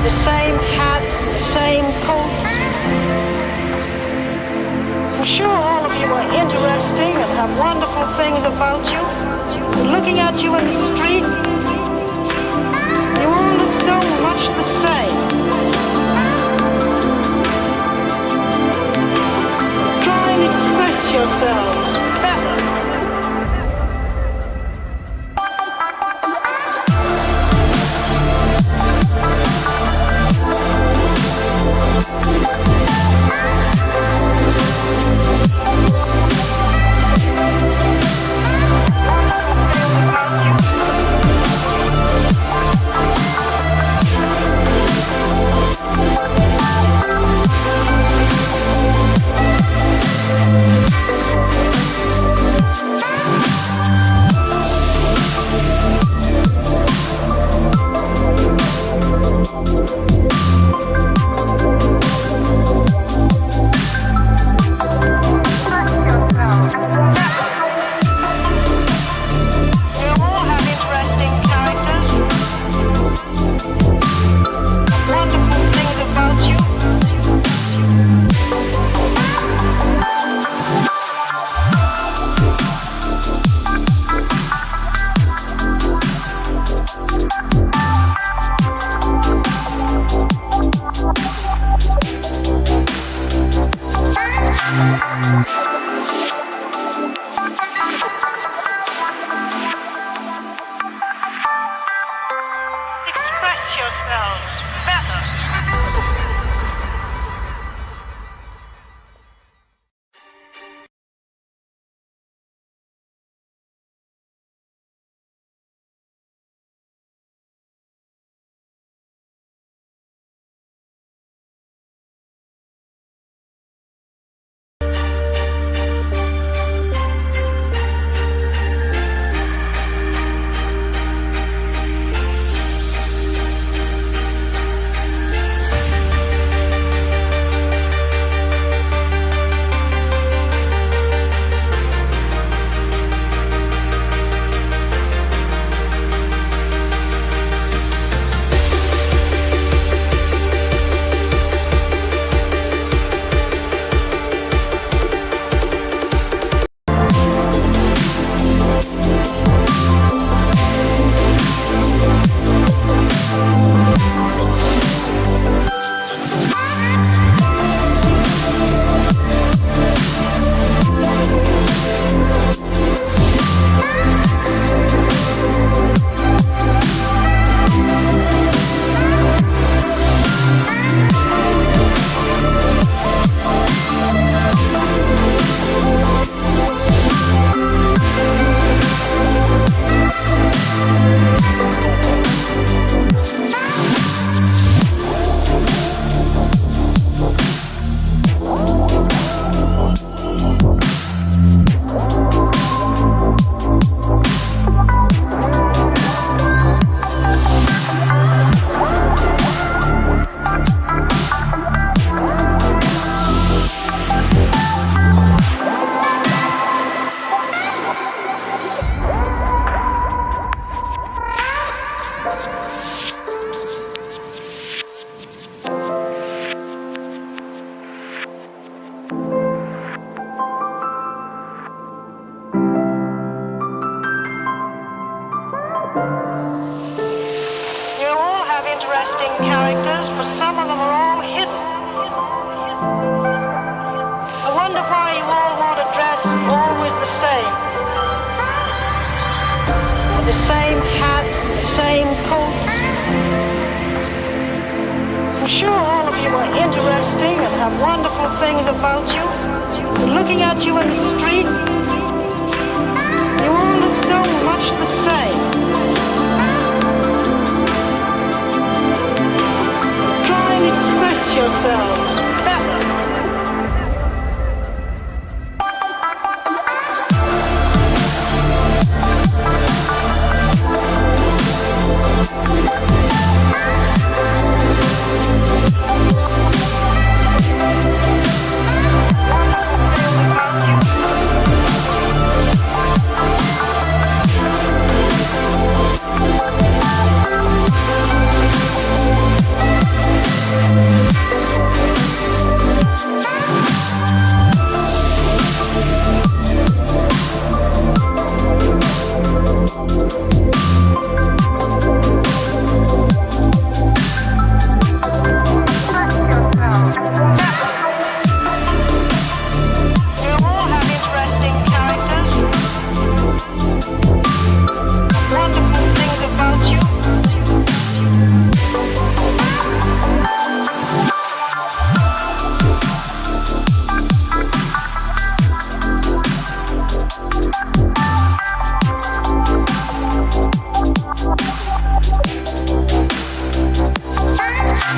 the same hats, the same coats. I'm sure all of you are interesting and have wonderful things about you. But looking at you in the street, you all look so much the same. Try and express yourselves better.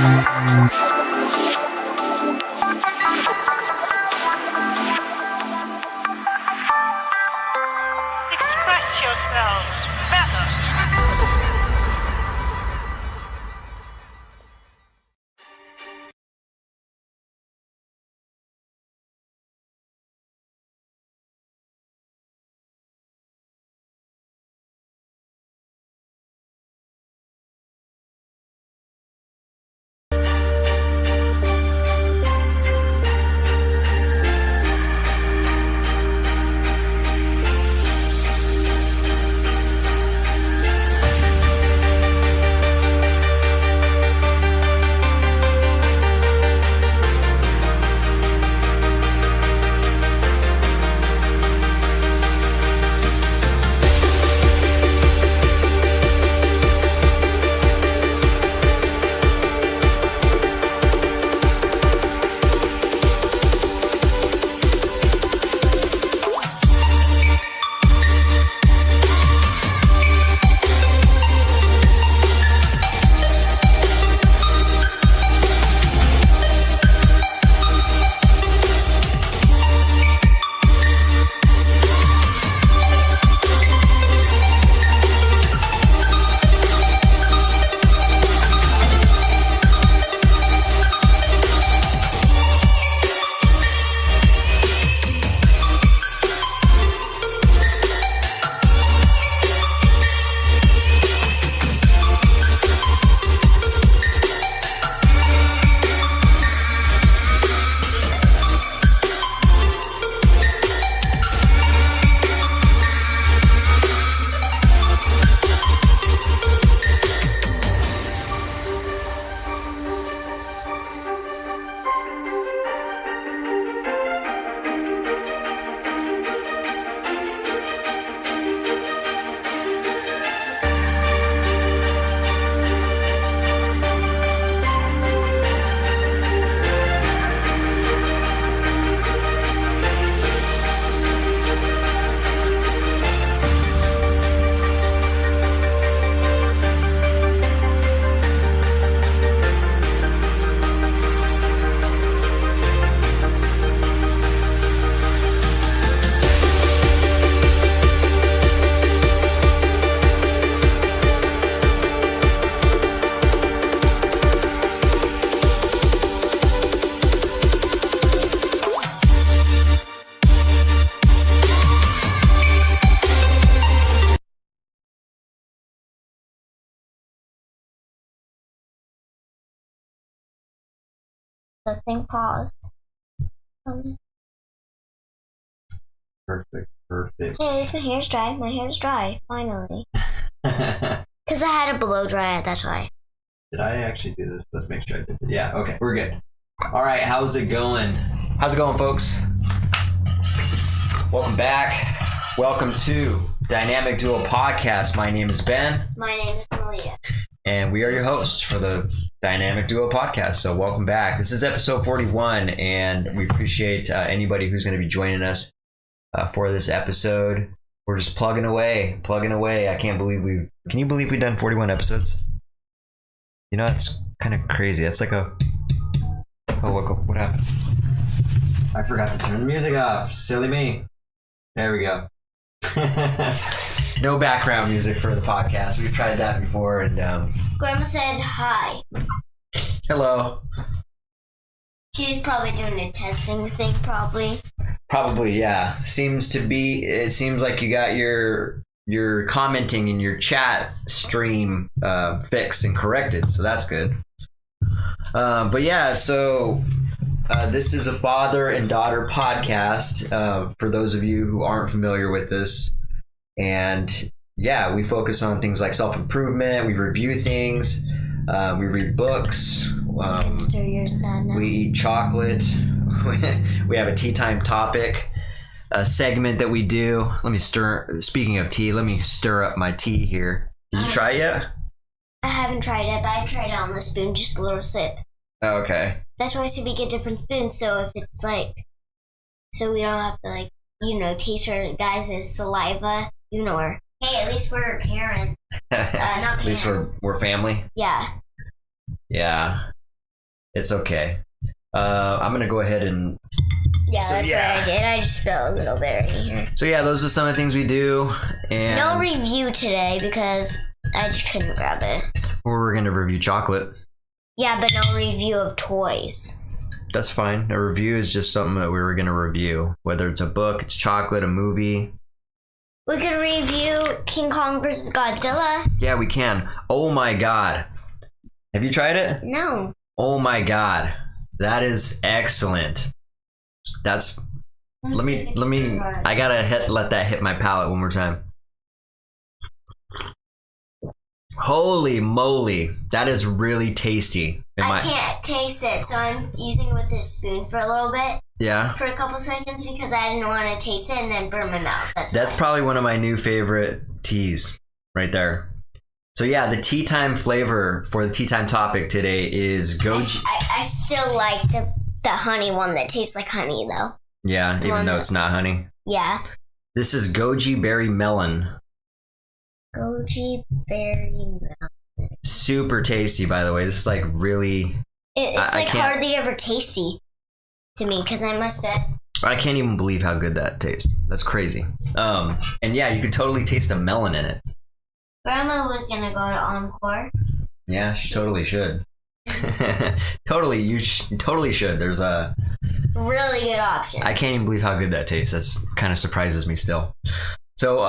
Express yourselves better. The thing paused. Perfect. Hey, at least my hair's dry. My hair's dry, finally. Because I had it blow dry it, that's why. Did I actually do this? Let's make sure I did. Yeah, okay, we're good. All right, how's it going? How's it going, folks? Welcome back. Welcome to Dynamic Duo Podcast. My name is Ben. My name is Malia. And we are your hosts for the Dynamic Duo Podcast. So welcome back. This is episode 41, and we appreciate anybody who's going to be joining us for this episode. We're just plugging away. I can't believe can you believe we've done 41 episodes? You know, it's kind of crazy. That's like a... Oh, what happened? I forgot to turn the music off. Silly me. There we go. No background music for the podcast. We've tried that before, and Grandma said hi. hello. She's probably doing a testing thing, probably. Probably, yeah. It seems like you got your commenting in your chat stream fixed and corrected, so that's good. But yeah, so this is a father and daughter podcast for those of you who aren't familiar with this. And yeah, we focus on things like self-improvement. We review things. We read books. We eat chocolate. We have a tea time topic, a segment that we do. Speaking of tea, let me stir up my tea here. Did you try it yet? I haven't tried it, but I tried it on the spoon, just a little sip. Oh, okay. That's why I said we get different spoons, so if it's so we don't have to taste our guys' saliva, or hey, at least we're a parent. Not parents. At least we're family. Yeah. Yeah. It's okay. I'm gonna go ahead and. Yeah, So, that's yeah. what I did. I just spilled a little bit right here. So yeah, those are some of the things we do, and No review today because I just couldn't grab it. we're gonna review chocolate. Yeah, but no review of toys. That's fine. A review is just something that we were gonna review, whether it's a book, it's chocolate, a movie. We could review King Kong vs. Godzilla. Yeah, we can. Oh my god, have you tried it? No. Oh my god, that is excellent. That's let me I gotta let that hit my palate one more time. Holy moly, that is really tasty. I can't taste it, so I'm using it with this spoon for a little bit, Yeah, for a couple seconds, because I didn't want to taste it and then burn my mouth. That's why. probably one of my new favorite teas right there. So yeah, the tea time flavor for the tea time topic today is goji. I still like the honey one that tastes like honey, though. Yeah, even one though that- it's not honey. Yeah. This is goji berry melon. Goji berry melon. Super tasty, by the way. This is like really. It's I like can't- hardly ever tasty to me, because I must have. I can't even believe how good that tastes. That's crazy. And yeah, you could totally taste a melon in it. Grandma was gonna go to Encore. Yeah, she totally should. Totally, you totally should. There's a. Really good option. I can't even believe how good that tastes. That's kind of surprises me still. So,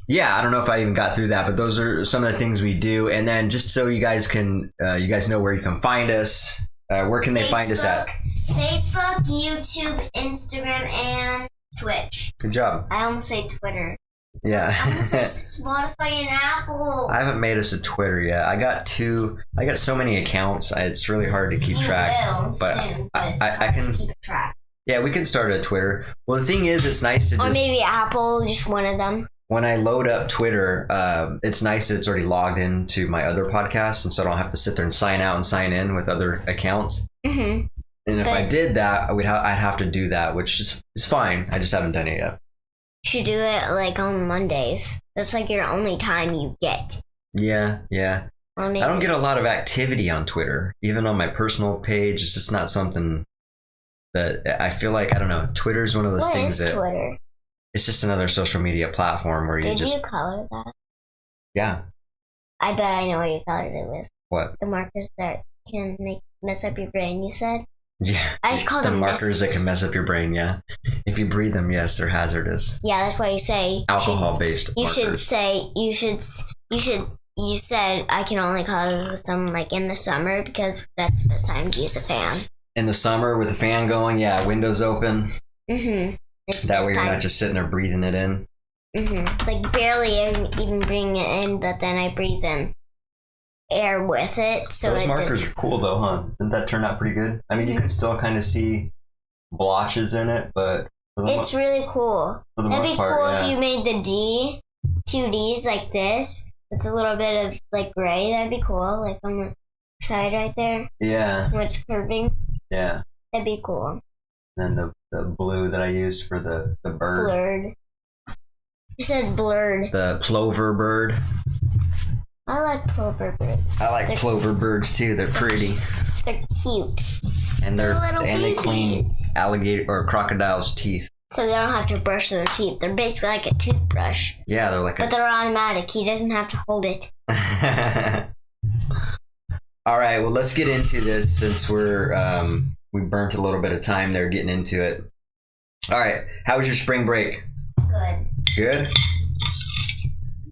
yeah, I don't know if I even got through that, but those are some of the things we do. And then just so you guys can, you guys know where you can find us. Where can they find us at? Facebook, YouTube, Instagram, and Twitch. Good job. I almost say Twitter. I Yeah. almost say Spotify and Apple. I haven't made us a Twitter yet. I got so many accounts. It's really hard to keep You track. will but soon, but it's I hard can. to keep track. Yeah, we can start a Twitter. Well, the thing is, it's nice to Or just maybe Apple, just one of them. when I load up Twitter, it's nice that it's already logged into my other podcasts, and so I don't have to sit there and sign out and sign in with other accounts. Hmm. And if I But- did that, I'd have to do that, which is fine. I just haven't done it yet. You should do it like on Mondays. That's like your only time you get. Yeah. Or maybe I don't get a lot of activity on Twitter, even on my personal page. It's just not something that I feel like, I don't know. Twitter is one of those What things is that Twitter? it's just another social media platform where you Did just you color that? yeah. I bet I know what you colored it with. What? The markers that can mess up your brain, you said? Yeah. I just call the them markers that can mess up your brain. Yeah. If you breathe them, yes, they're hazardous. Yeah, that's why you say Alcohol-based You should markers. say you said I can only color with them like in the summer because that's the best time to use a fan. In the summer with the fan going, yeah, windows open. Mm-hmm. It's the That best way you're time. not just sitting there breathing it in. Mm-hmm. Like barely even bring it in, but then I breathe in air with it. So Those markers are cool though, huh? Didn't that turn out pretty good? I mean, you can still kind of see blotches in it, but for the, it's really cool. for the That'd most be part, cool yeah. if you made the two Ds like this with a little bit of like gray. That'd be cool, like on the side right there, Yeah, when it's curving. yeah. That'd be cool. And then the blue that I used for the bird. Blurred. You said blurred. The plover bird. I like plover birds. I like They're- plover birds too. They're pretty. They're cute. And They're little they clean babies. alligator or crocodile's teeth. So they don't have to brush their teeth. They're basically like a toothbrush. Yeah, they're like But they're automatic. He doesn't have to hold it. All right, well, let's get into this since we burnt a little bit of time there getting into it. All right, how was your spring break? Good. Good?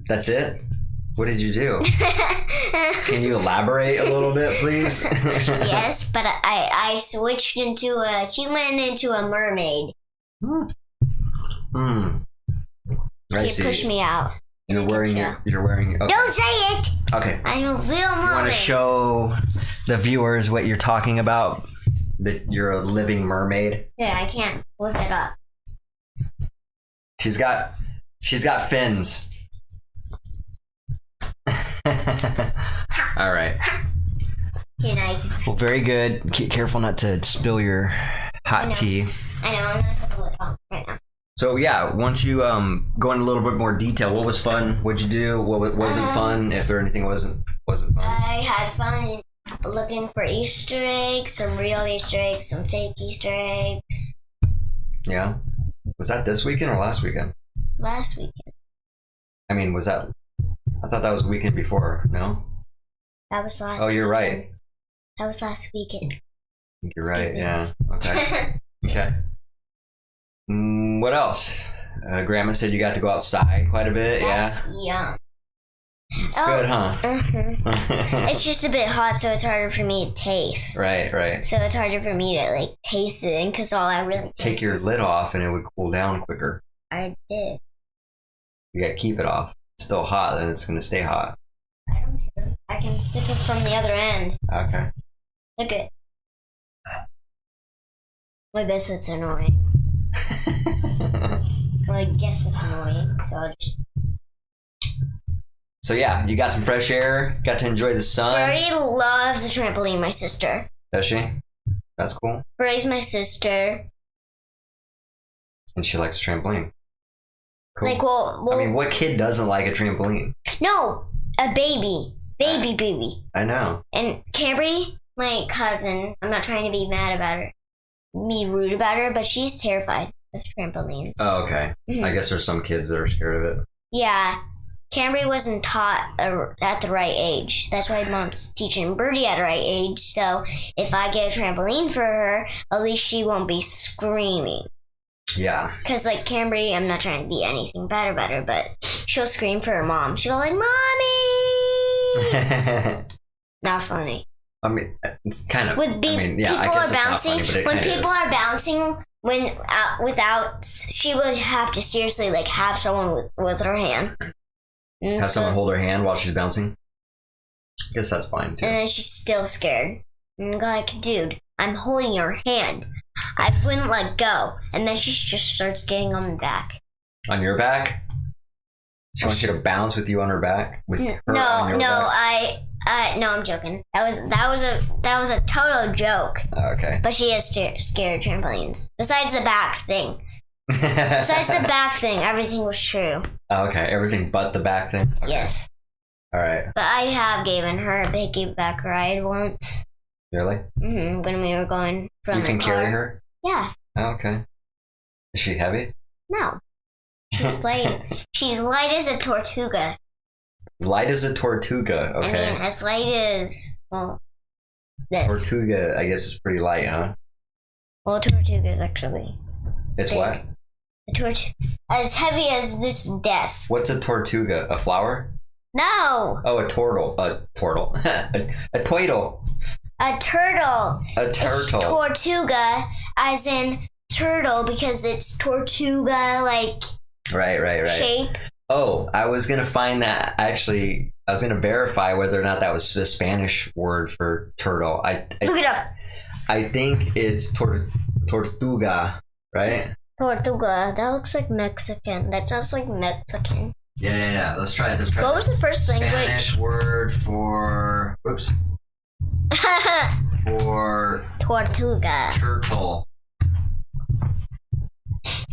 That's it? What did you do? Can you elaborate a little bit, please? Yes, but I switched into a human into a mermaid. Hmm. I You see. pushed me out. You're wearing okay. Don't say it! Okay. I'm a real You want mermaid. to show the viewers what you're talking about? That you're a living mermaid? Yeah, I can't lift it up. She's got fins. All right. Here, now you can. Well, very good. Keep careful not to spill your I hot know. tea. I know, I'm gonna put the lid on right now. So yeah, once you go into a little bit more detail, what was fun? What'd you do? What wasn't fun? If there anything wasn't fun? I had fun looking for Easter eggs, some real Easter eggs, some fake Easter eggs. Yeah. Was that this weekend or last weekend? Last weekend. I mean, was that? I thought that was the weekend before. No. That was last. Oh, you're weekend. right. That was last weekend. You're right. Excuse me. Yeah. Okay. Okay. What else? Grandma said you got to go outside quite a bit. That's yum. It's good, huh? It's just a bit hot, so it's harder for me to taste. Right. So it's harder for me to like taste it, because all I really Take your lid off, and it would cool down quicker. I did. You gotta keep it off. It's still hot, then it's gonna stay hot. I don't care. I can sip it from the other end. Okay. Look at it. I guess it's annoying. Well, I guess it's annoying, so I'll just. So yeah, you got some fresh air. Got to enjoy the sun. Birdie loves the trampoline, my sister. Does she? That's cool. Birdie's my sister. And she likes a trampoline. Cool. Like, well, I mean, what kid doesn't like a trampoline? no, a baby. Baby. I know. And Camry, my cousin, I'm not trying to be mad about her, be rude about her, but she's terrified of trampolines. Oh, okay. Mhm. I guess there's some kids that are scared of it. Yeah, Camry wasn't taught at the right age. That's why Mom's teaching Birdie at the right age. So if I get a trampoline for her, at least she won't be screaming. Yeah. Because, like, Camry, I'm not trying to be anything bad about her, but she'll scream for her mom. She'll go like, Mommy! Not funny. I mean, it's kind of. With I mean, yeah, people I guess are it's not bouncing, funny, but it when kinda people is. are bouncing, without, she would have to seriously, like, have someone with her hand. And Have so- someone hold her hand while she's bouncing. I guess that's fine too. And then she's still scared. And go like, dude, I'm holding your hand. I wouldn't let go. And then she just starts getting on my back. On your back? She wants you to bounce with you on her back? With her on your back? No, I'm joking. That was a total joke. Oh, okay. But she is scared of trampolines. Besides the back thing. Besides the back thing, everything was true. Oh, okay, everything but the back thing? Okay. Yes. All right. But I have given her a piggyback ride once. Really? When we were going from You the can car. carry her? Yeah. Oh, okay. Is she heavy? No. She's light. She's light as a tortuga. Light as a tortuga. Okay. I mean, as light as, well, this. Tortuga, I guess, is pretty light, huh? Well, tortugas actually. It's Big. what? As heavy as this desk. What's a tortuga? A flower? No, Oh, a turtle. A turtle. a twiddle. a turtle. A It's turtle. tortuga, as in turtle, because it's tortuga like Right. shape. Oh, I was gonna find that. Actually, I was gonna verify whether or not that was the Spanish word for turtle. Look it up. I think it's tortuga, right? Tortuga. That looks like Mexican. That sounds like Mexican. Yeah. Let's try it. What was the first Spanish word for for Tortuga. turtle.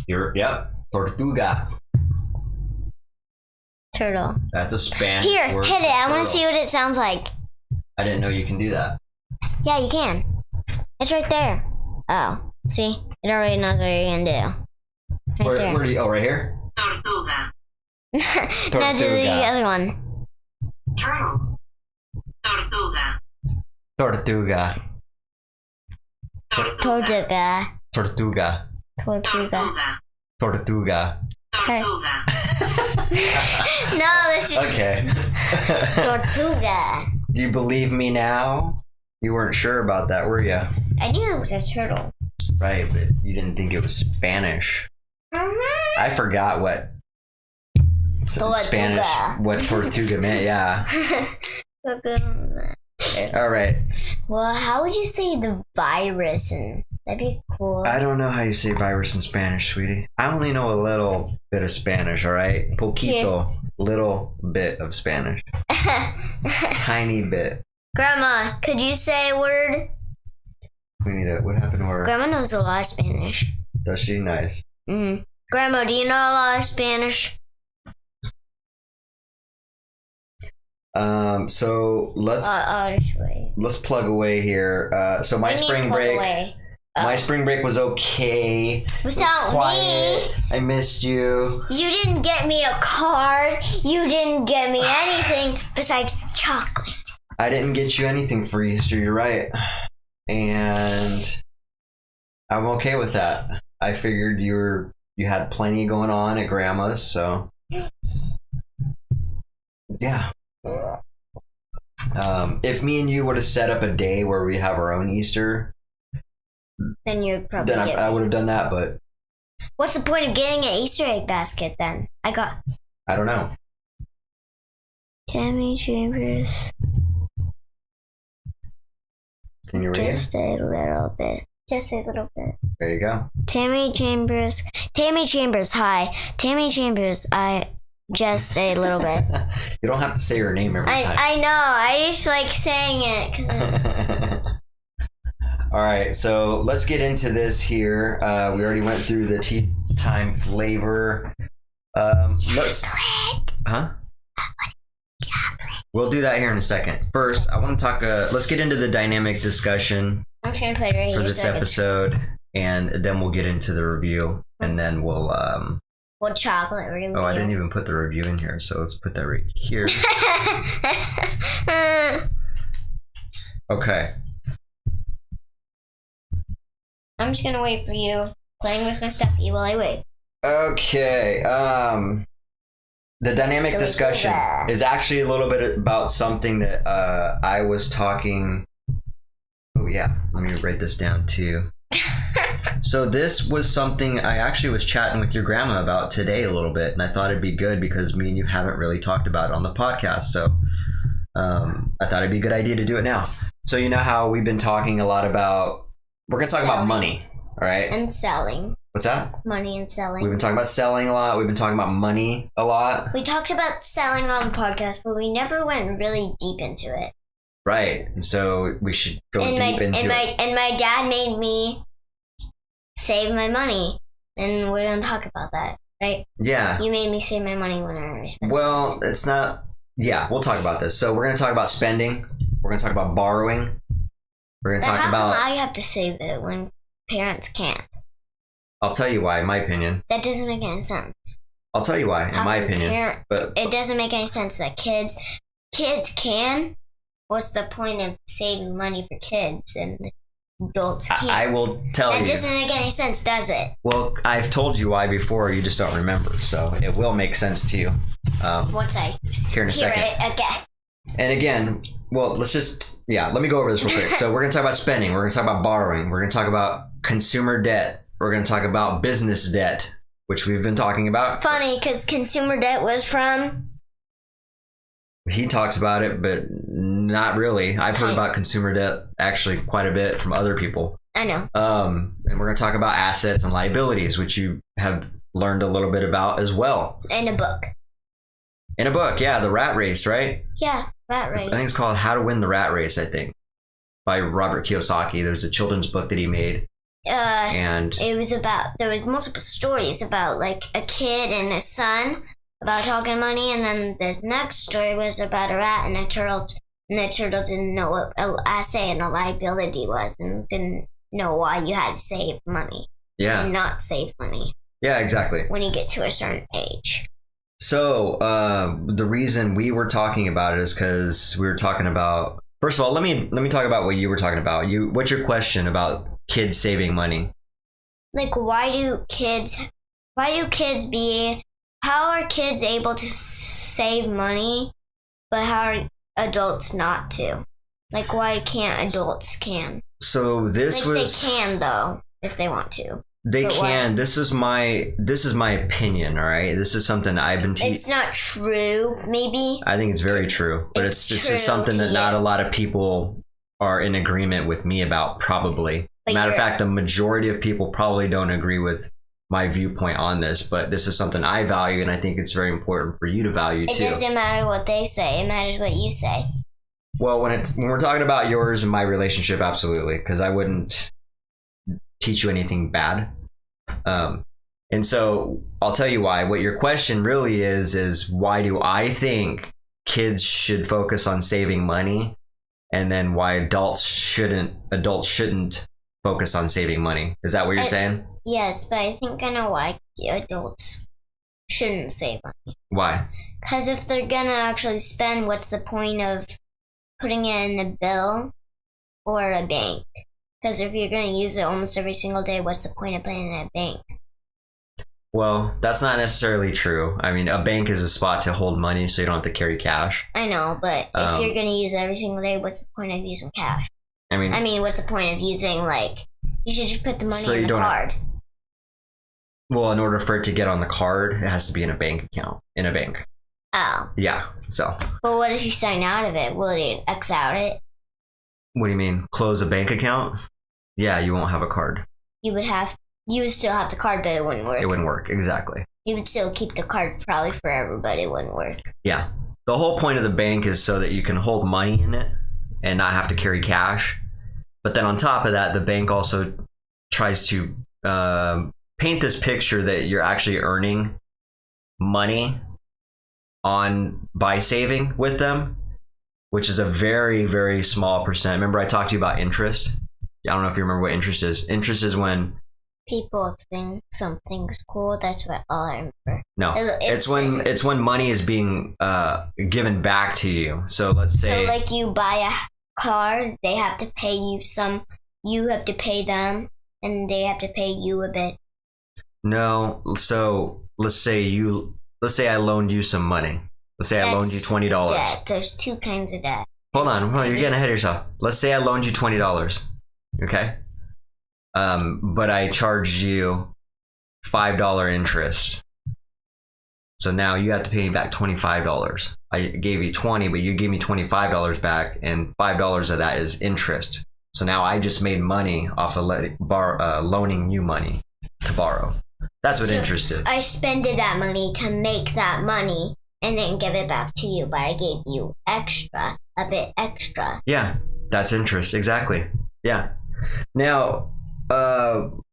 Yep, tortuga. Turtle. That's a Spanish Here, word. hit for it. I want turtle. to see what it sounds like. I didn't know you can do that. Yeah, you can. It's right there. Oh, see? It already knows what you're gonna do. Right there. Where do you? Oh, right here. Tortuga. Now do the Tortuga. other one. Turtle. Tortuga. Tortuga. Tortuga. Tortuga. Tortuga. Tortuga. Tortuga. No, that's just Okay. Tortuga. Do you believe me now? You weren't sure about that, were you? I knew it was a turtle. Right, but you didn't think it was Spanish. I forgot what Tortuga. Spanish, what tortuga meant. Yeah. All right. Well, how would you say the virus? And that'd be cool. I don't know how you say virus in Spanish, sweetie. I only know a little bit of Spanish. All right, poquito, little bit of Spanish, tiny bit. Grandma, could you say a word? We need it. What happened to her? Grandma knows a lot of Spanish. Does she? Nice. Grandma, do you know a lot of Spanish? So let's Just wait. plug away here. So my What do you mean spring plug break. away? My spring break was okay. It was Without quiet. me. I missed you. You didn't get me a card. You didn't get me anything besides chocolate. I didn't get you anything for Easter. You're right, and I'm okay with that. I figured you had plenty going on at Grandma's, so yeah. If me and you would have set up a day where we have our own Easter, Then you'd probably then get I me. would have done that. But What's the point of getting an Easter egg basket then? I got I don't know. Tammy Chambers. Can you read it? Just a little bit. Just a little bit. There you go. Tammy Chambers. Tammy Chambers. Hi. Tammy Chambers. Just a little bit. You don't have to say her name every time. I know. I just like saying it. 'Cause All right, so let's get into this here. We already went through the tea time flavor. Huh? We'll do that here in a second. First, I want to talk. Let's get into the dynamic discussion I'm just gonna put it right for here. this so I can- episode, and then we'll get into the review, and then we'll. What chocolate review? Oh, I didn't even put the review in here, so let's put that right here. Okay. I'm just gonna wait for you playing with my stuffy while I wait. Okay. The dynamic discussion is actually a little bit about something that I was talking. Oh yeah, let me write this down too. So this was something I actually was chatting with your grandma about today a little bit, and I thought it'd be good because me and you haven't really talked about it on the podcast. So I thought it'd be a good idea to do it now. So you know how we've been talking a lot about. We're gonna talk about Selling. money, all right? And selling. What's that? Money and selling. We've been talking about selling a lot. We've been talking about money a lot. We talked about selling on the podcast, but we never went really deep into it. Right. And so we should go deep into it. And my dad made me save my money. And we're gonna talk about that, right? Yeah. You made me save my money when I spent. Well, it's not. Yeah, we'll talk about this. So we're going to talk about spending. We're going to talk about borrowing. We're going to But talk how about. come I have to save it when parents can't? I'll tell you why, in my opinion. That doesn't make any sense. I'll tell you why, in How my come opinion. But It doesn't make any sense that kids can. What's the point of saving money for kids and adults can't? I will tell That you. doesn't make any sense, does it? Well, I've told you why before. You just don't remember. So it will make sense to you. Once I Here in a hear second. it again. And again, well, let's just, let me go over this real quick. So we're going to talk about spending. We're going to talk about borrowing. We're going to talk about consumer debt. We're going to talk about business debt, which we've been talking about. Funny, because consumer debt was from. He talks about it, but not really. I've heard Okay. about consumer debt actually quite a bit from other people. I know. And we're going to talk about assets and liabilities, which you have learned a little bit about as well. In a book. In a book, yeah, The Rat Race, right? Yeah, rat race. I think it's called How to Win the Rat Race, I think, by Robert Kiyosaki. There's a children's book that he made. And It was about, there was multiple stories about like a kid and his son about talking money, and then the next story was about a rat and a turtle, and the turtle didn't know what an asset and a liability was, and didn't know why you had to save money yeah, and not save money yeah, exactly. when you get to a certain age. So the reason we were talking about it is because we were talking about. First of all, let me talk about what you were talking about. What's your question about kids saving money? Like, how are kids able to save money, but how are adults not to? Like, why can't adults can? So this Like, was they can though if they want to. they but can. This is my opinion. All right, this is something I've been teaching. It's not true, maybe. I think it's very true, but it's just true something to that not you. a lot of people are in agreement with me about. Probably, But matter of you're- fact, the majority of people probably don't agree with my viewpoint on this. But this is something I value, and I think it's very important for you to value It too. doesn't matter what they say; it matters what you say. Well, when we're talking about yours and my relationship, absolutely, because I wouldn't teach you anything bad. And so I'll tell you why. What your question really is why do I think kids should focus on saving money, and then why adults shouldn't focus on saving money. Is that what you're saying? Yes, but I think I know why adults shouldn't save money. Why? Because if they're gonna actually spend, what's the point of putting it in a bill or a bank? Because if you're gonna use it almost every single day, what's the point of putting it in a bank? Well, that's not necessarily true. I mean, a bank is a spot to hold money so you don't have to carry cash. I know, but if you're gonna use it every single day, what's the point of using cash? I mean, what's the point of using, like, you should just put the money So in you the don't- card. well, in order for it to get on the card, it has to be in a bank account, in a bank. Oh. Yeah, so. But what if you sign out of it? Will it X out it? What do you mean? Close a bank account? Yeah, you won't have a card. You would still have the card, but it wouldn't work. It wouldn't work, exactly. You would still keep the card probably forever, but it wouldn't work. Yeah. The whole point of the bank is so that you can hold money in it and not have to carry cash. But then on top of that, the bank also tries to paint this picture that you're actually earning money by saving with them, which is a very, very small percent. Remember I talked to you about interest? I don't know if you remember what interest is. Interest is when People think something's cool. That's what all I remember. no, It's- it's when money is being given back to you. So let's say So, like, you buy a car, they have to pay you some. You have to pay them, and they have to pay you a bit. no. So let's say I loaned you some money. Let's say I loaned you That's $20. debt. There's two kinds of debt. Hold on, you're getting ahead of yourself. Let's say I loaned you $20. Okay. But I charged you $5 interest. So now you have to pay me back $25. I gave you $20, but you gave me $25 back, and $5 of that is interest. So now I just made money off of loaning you money to borrow. That's what So interest is. I spended that money to make that money and then give it back to you, but I gave you a bit extra. Yeah, that's interest. Exactly. Yeah. Now,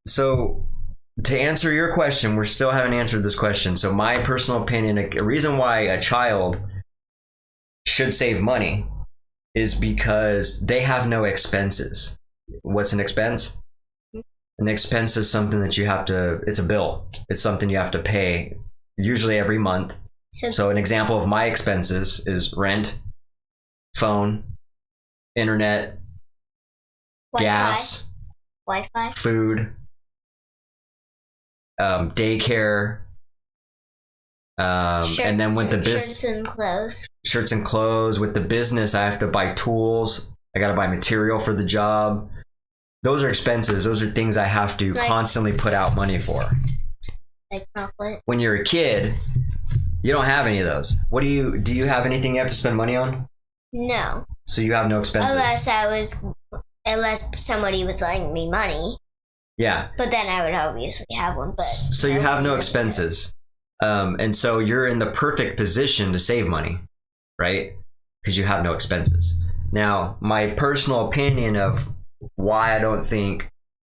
so to answer your question, we still haven't answered this question. So my personal opinion, a reason why a child should save money is because they have no expenses. What's an expense? An expense is something that it's a bill. It's something you have to pay usually every month. So an example of my expenses is rent, phone, internet, Wi-Fi, gas, Wi-Fi. food, daycare, and then with the business, Shirts and clothes. with the business, I have to buy tools. I got to buy material for the job. Those are expenses. Those are things I have to constantly put out money for. Like chocolate. When you're a kid, you don't have any of those. Do you have anything you have to spend money on? No. So you have no expenses. Unless somebody was lending me money. Yeah. But then I would obviously have one. But So you have no expenses. And so you're in the perfect position to save money, right? Because you have no expenses. Now, my personal opinion of why I don't think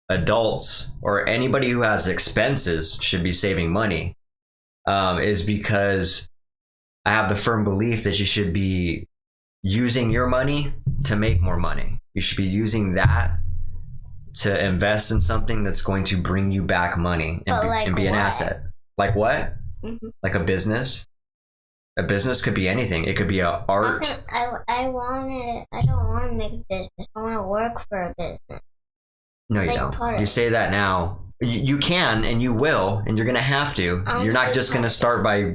adults or anybody who has expenses should be saving money is because I have the firm belief that you should be using your money to make more money. You should be using that to invest in something that's going to bring you back money and be an asset. Like what? Mm-hmm. Like a business? A business could be anything. It could be a art. I don't want to make a business. I want to work for a business. No, you like don't. part of You say that now. You can and you will, and you're going to have to. You're not just going to start by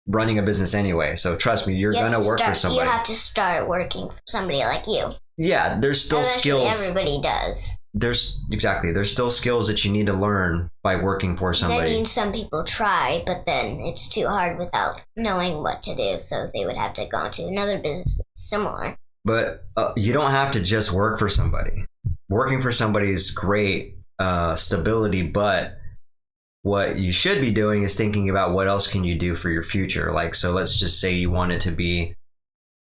running a business anyway. So trust me, you're going to work for somebody. You have to start working for somebody like you. Yeah, there's still Eventually skills. Everybody does. There's still skills that you need to learn by working for That somebody. means some people try, but then it's too hard without knowing what to do. So they would have to go into another business that's similar. But you don't have to just work for somebody. Working for somebody is great stability, but what you should be doing is thinking about what else can you do for your future. Like, so let's just say you wanted to be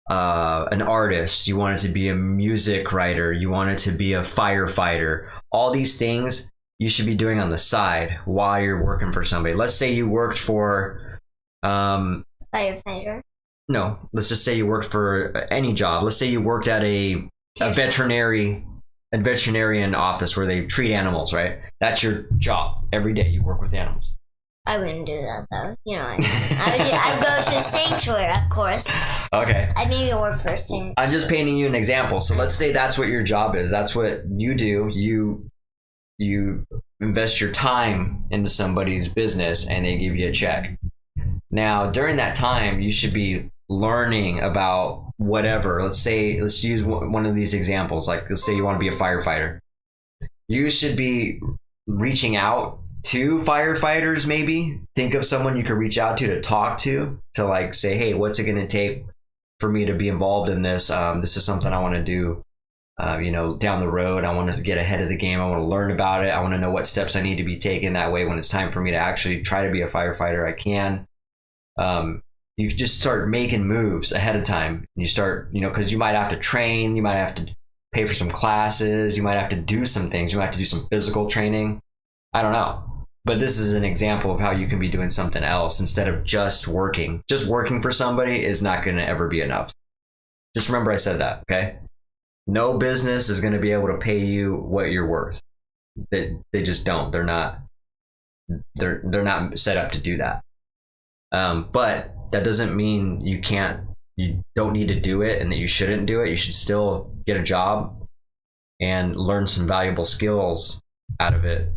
an artist, you wanted to be a music writer, you wanted to be a firefighter. All these things you should be doing on the side while you're working for somebody. Let's say you worked for Firefighter. No, let's just say you worked for any job. Let's say you worked at a veterinarian office where they treat animals, right? That's your job. Every day you work with animals. I wouldn't do that though. I'd go to a sanctuary, of course. Okay. I'd maybe work for a sanctuary. I'm just painting you an example. So let's say that's what your job is. That's what you do. You invest your time into somebody's business and they give you a check. Now, during that time, you should be learning about whatever. Let's use one of these examples. Like, let's say you want to be a firefighter. You should be reaching out to firefighters, maybe. Think of someone you could reach out to talk to like say, hey, what's it going to take for me to be involved in this? This is something I want to do, down the road. I want to get ahead of the game. I want to learn about it. I want to know what steps I need to be taking. That way, when it's time for me to actually try to be a firefighter, I can. You just start making moves ahead of time. You start, because you might have to train, you might have to pay for some classes, you might have to do some things, you might have to do some physical training. I don't know. But this is an example of how you can be doing something else instead of just working. Just working for somebody is not going to ever be enough. Just remember I said that, okay? No business is going to be able to pay you what you're worth. They just don't. They're not set up to do that. But that doesn't mean you don't need to do it and that you shouldn't do it. You should still get a job and learn some valuable skills out of it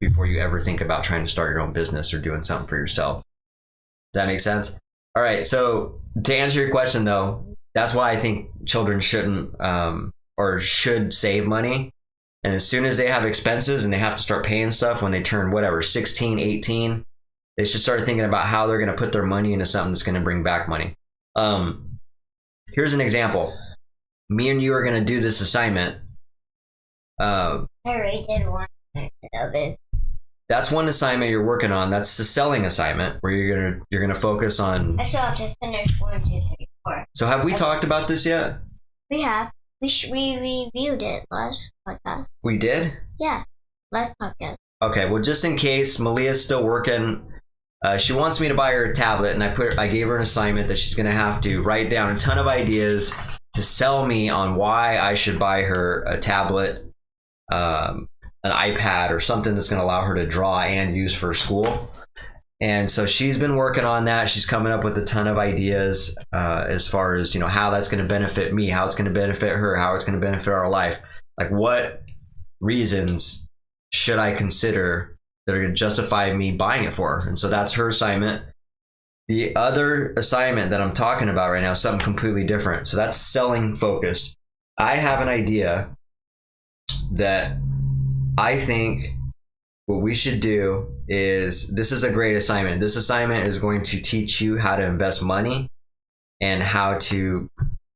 before you ever think about trying to start your own business or doing something for yourself. Does that make sense? All right. So to answer your question though, that's why I think children shouldn't or should save money. And as soon as they have expenses and they have to start paying stuff when they turn 16, 18, they should start thinking about how they're going to put their money into something that's going to bring back money. Here's an example. Me and you are going to do this assignment. I already did one of it. That's one assignment you're working on. That's the selling assignment where you're gonna focus on. I still have to finish 1, 2, 3, 4. So have we talked about this yet? We have. We reviewed it last podcast. We did? Yeah, last podcast. Okay, well, just in case Malia's still working, she wants me to buy her a tablet, and I gave her an assignment that she's gonna have to write down a ton of ideas to sell me on why I should buy her a tablet, an iPad or something that's going to allow her to draw and use for school. And so she's been working on that. She's coming up with a ton of ideas as far as, how that's going to benefit me, how it's going to benefit her, how it's going to benefit our life. Like, what reasons should I consider that are going to justify me buying it for her? And so that's her assignment. The other assignment that I'm talking about right now is something completely different. So that's selling focused. I have an idea that I think what we should do is, this is a great assignment. This assignment is going to teach you how to invest money and how to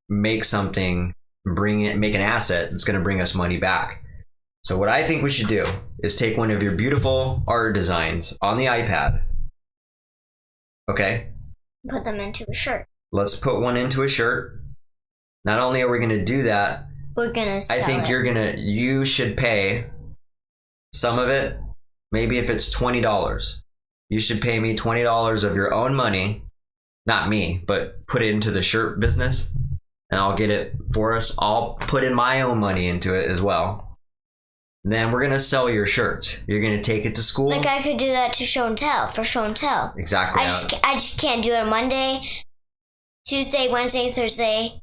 make something, make an asset that's going to bring us money back. So what I think we should do is take one of your beautiful art designs on the iPad. Okay? Put them into a shirt. Let's put one into a shirt. Not only are we going to do that, we're going to sell I think it. you should pay some of it. Maybe if it's $20, you should pay me $20 of your own money, not me, but put it into the shirt business, and I'll get it for us. I'll put in my own money into it as well. And then we're gonna sell your shirts. You're gonna take it to school. Like, I could do that to show and tell, for show and tell. Exactly. I just can't do it on Monday, Tuesday, Wednesday, Thursday,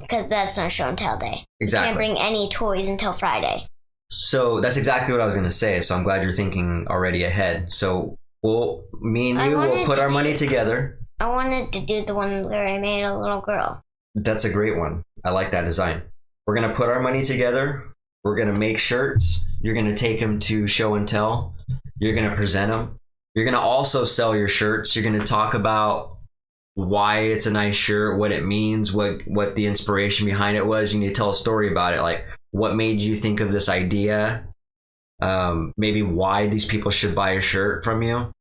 because that's not show and tell day. Exactly. You can't bring any toys until Friday. So that's exactly what I was going to say. So I'm glad you're thinking already ahead. So me and you will put our money together. I wanted to do the one where I made a little girl. That's a great one. I like that design. We're going to put our money together. We're going to make shirts. You're going to take them to show and tell. You're going to present them. You're going to also sell your shirts. You're going to talk about why it's a nice shirt, what it means, what the inspiration behind it was. You need to tell a story about it. Like, what made you think of this idea? Maybe why these people should buy a shirt from you,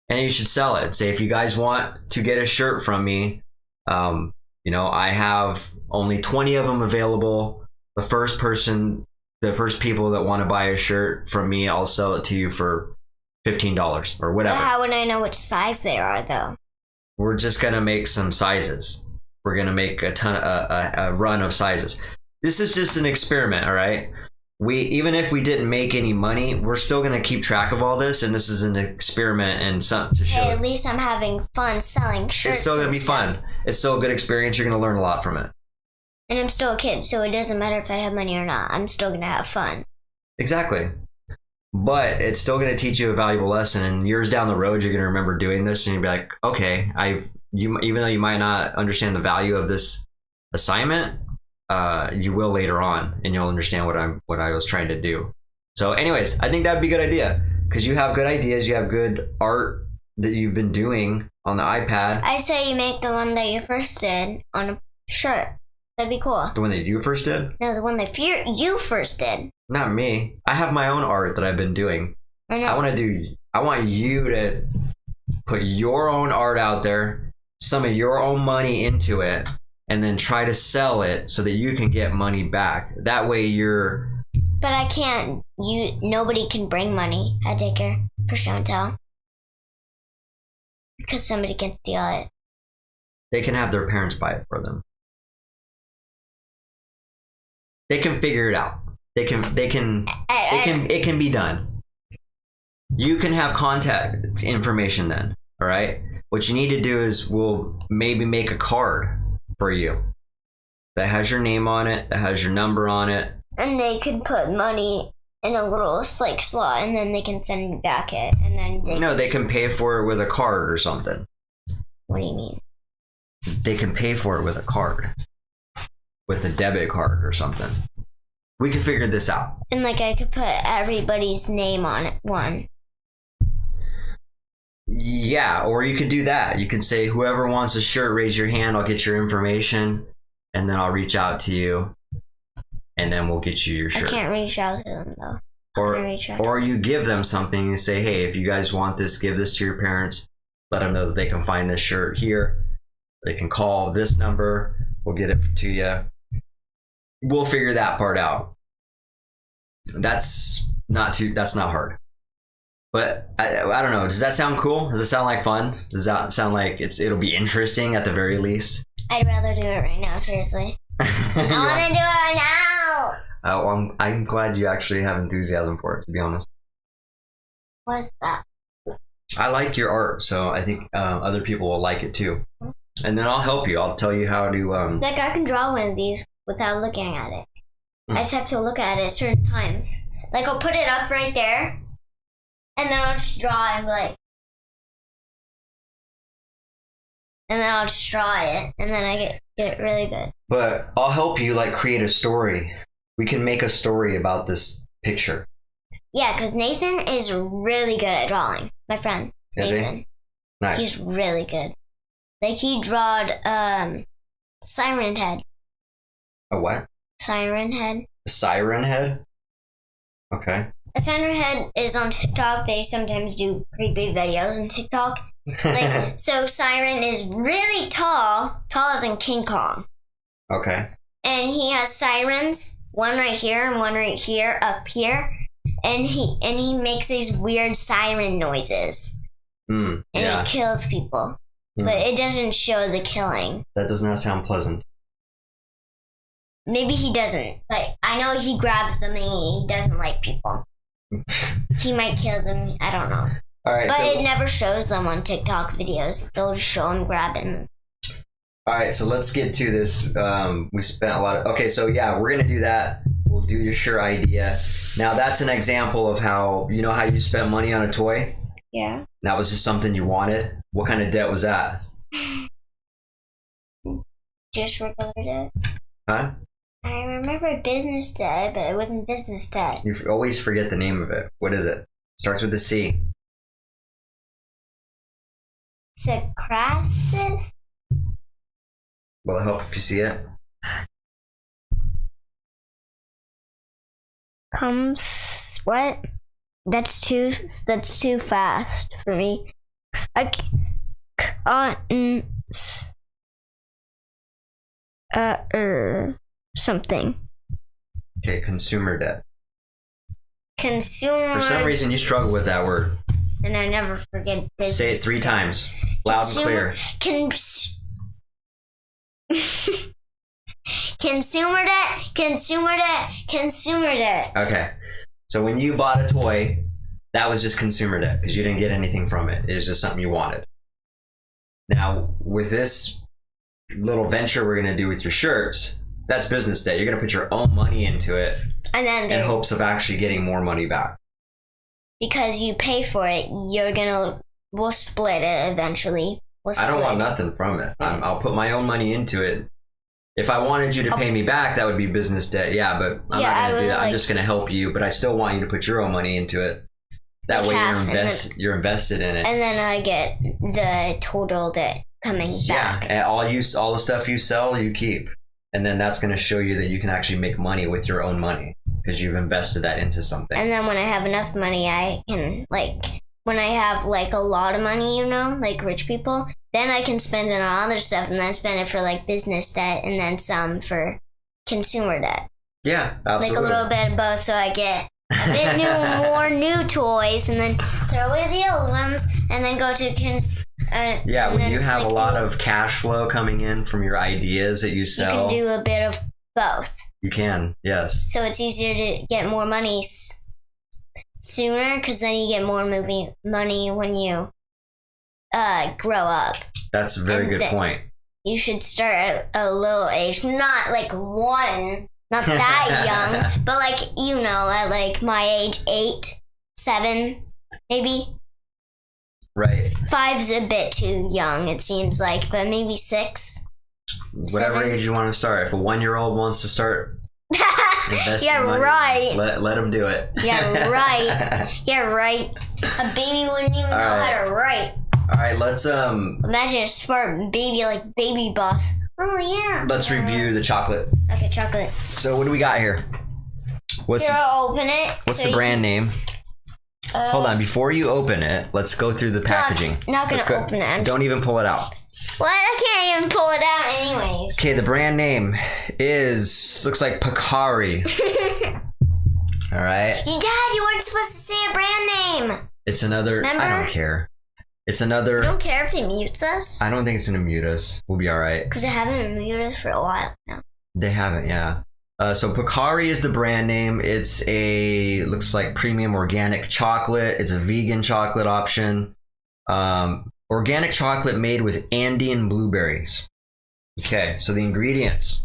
and you should sell it. Say, if you guys want to get a shirt from me, I have only 20 of them available. The first people that want to buy a shirt from me, I'll sell it to you for $15 or whatever. But how would I know which size they are, though? we're just gonna make some sizes. We're gonna make a run of sizes. This is just an experiment, all right? Even if we didn't make any money, we're still gonna keep track of all this, and this is an experiment and something to show. Hey, at least I'm having fun selling shirts. It's still gonna be fun. It's still a good experience. You're gonna learn a lot from it. And I'm still a kid, so it doesn't matter if I have money or not. I'm still gonna have fun. Exactly. But it's still gonna teach you a valuable lesson, and years down the road, you're gonna remember doing this, and you'll be like, okay, even though you might not understand the value of this assignment, you will later on, and you'll understand what I was trying to do. So anyways, I think that'd be a good idea, because you have good ideas, you have good art that you've been doing on the iPad. I say you make the one that you first did on a shirt. That'd be cool. The one that you first did? No, the one that you first did. Not me. I have my own art that I've been doing. I know. I want you to put your own art out there, some of your own money into it, and then try to sell it so that you can get money back. That way you're... But I can't. Nobody can bring money at daycare for show and tell. Because somebody can steal it. They can have their parents buy it for them. They can figure it out. It can be done. You can have contact information then, all right? What you need to do is we'll maybe make a card for you that has your name on it, that has your number on it. And they can put money in a little slot, and then they can send me back it, and then they can pay for it with a card or something. What do you mean? They can pay for it with a card, with a debit card or something. We can figure this out. And like I could put everybody's name on it, one. Yeah, or you could do that. You can say, whoever wants a shirt, raise your hand. I'll get your information, and then I'll reach out to you, and then we'll get you your shirt. I can't reach out to them though. Or you give them something. You say, hey, if you guys want this, give this to your parents. Let them know that they can find this shirt here. They can call this number. We'll get it to you. We'll figure that part out. That's not hard. But I don't know. Does that sound cool? Does it sound like fun? Does that sound like it'll be interesting at the very least? I'd rather do it right now, seriously. I want to do it right now! I'm glad you actually have enthusiasm for it, to be honest. What's that? I like your art, so I think other people will like it too. And then I'll help you. I'll tell you how to... Like, I can draw one of these without looking at it. I just have to look at it at certain times. Like, I'll put it up right there, and then I'll just draw and and then I'll just draw it, and then I get really good. But I'll help you, create a story. We can make a story about this picture. Yeah, because Nathan is really good at drawing. My friend, Nathan. Is he? Nice. He's really good. Like, he drawed Siren Head. A what? Siren Head. A siren head? Okay. A Siren Head is on TikTok. They sometimes do creepy videos on TikTok. So Siren is really tall as in King Kong. Okay. And he has sirens, one right here and one right here, up here. And he makes these weird siren noises. And yeah. he kills people. But it doesn't show the killing. That does not sound pleasant. Maybe he doesn't. But I know he grabs them and he doesn't like people. He might kill them. I don't know. All right. But it never shows them on TikTok videos. They'll just show him grabbing them. All right. So let's get to this. We spent a lot of... Okay. So yeah, we're going to do that. We'll do your shirt idea. Now that's an example of how you spent money on a toy? Yeah. That was just something you wanted? What kind of debt was that? Just regular debt. Huh? I remember business debt, but it wasn't business debt. You always forget the name of it. What is it? Starts with a C. Socrasis? Will it help if you see it? What? That's too fast for me. Something. Okay, consumer debt. Consumer. For some reason, you struggle with that word. And I never forget business. Say it 3 times. Loud and clear. Consumer debt. Okay. So when you bought a toy, that was just consumer debt because you didn't get anything from it. It was just something you wanted. Now, with this little venture we're going to do with your shirts, that's business debt. You're going to put your own money into it And then in hopes of actually getting more money back. because you pay for it, we'll split it eventually. I don't want nothing from it. I'll put my own money into it. If I wanted you to pay me back, that would be business debt. Yeah, but I'm not going to do that. I'm just going to help you, but I still want you to put your own money into it. That way you're invested in it. And then I get the total debt coming back. Yeah, and all the stuff you sell, you keep. And then that's going to show you that you can actually make money with your own money because you've invested that into something. And then when I have enough money, I can, when I have, a lot of money, like rich people, then I can spend it on other stuff and then spend it for, business debt and then some for consumer debt. Yeah, absolutely. A little bit of both so I get a bit more new toys and then throw away the old ones and then go to when you have a lot of cash flow coming in from your ideas that you sell, you can do a bit of both. You can, yes. So it's easier to get more money sooner because then you get more money when you grow up. That's a very good point. You should start at a little age, not not that young, but at my age, 8, 7, maybe. Right. 5's a bit too young, it seems like, but maybe 6. Whatever 7. Age you want to start. If a 1-year-old wants to start investing money, right. Let him do it. Yeah, right. Yeah, right. A baby wouldn't even know how to write. All right, let's imagine a smart baby like Baby Boss. Oh yeah. Let's review the chocolate. Okay, chocolate. So what do we got here? I'll open it. What's the brand name? Hold on, before you open it, let's go through the packaging. Not gonna open it. Don't even pull it out. What? I can't even pull it out anyways. Okay, the brand name looks like Picari. All right. Dad, you weren't supposed to say a brand name. It's another. Remember? I don't care. It's another. You don't care if it mutes us? I don't think it's gonna mute us. We'll be all right. Because they haven't muted us for a while now. They haven't, yeah. So Picari is the brand name. It's looks like premium organic chocolate. It's a vegan chocolate option. Organic chocolate made with Andean blueberries. Okay, so the ingredients: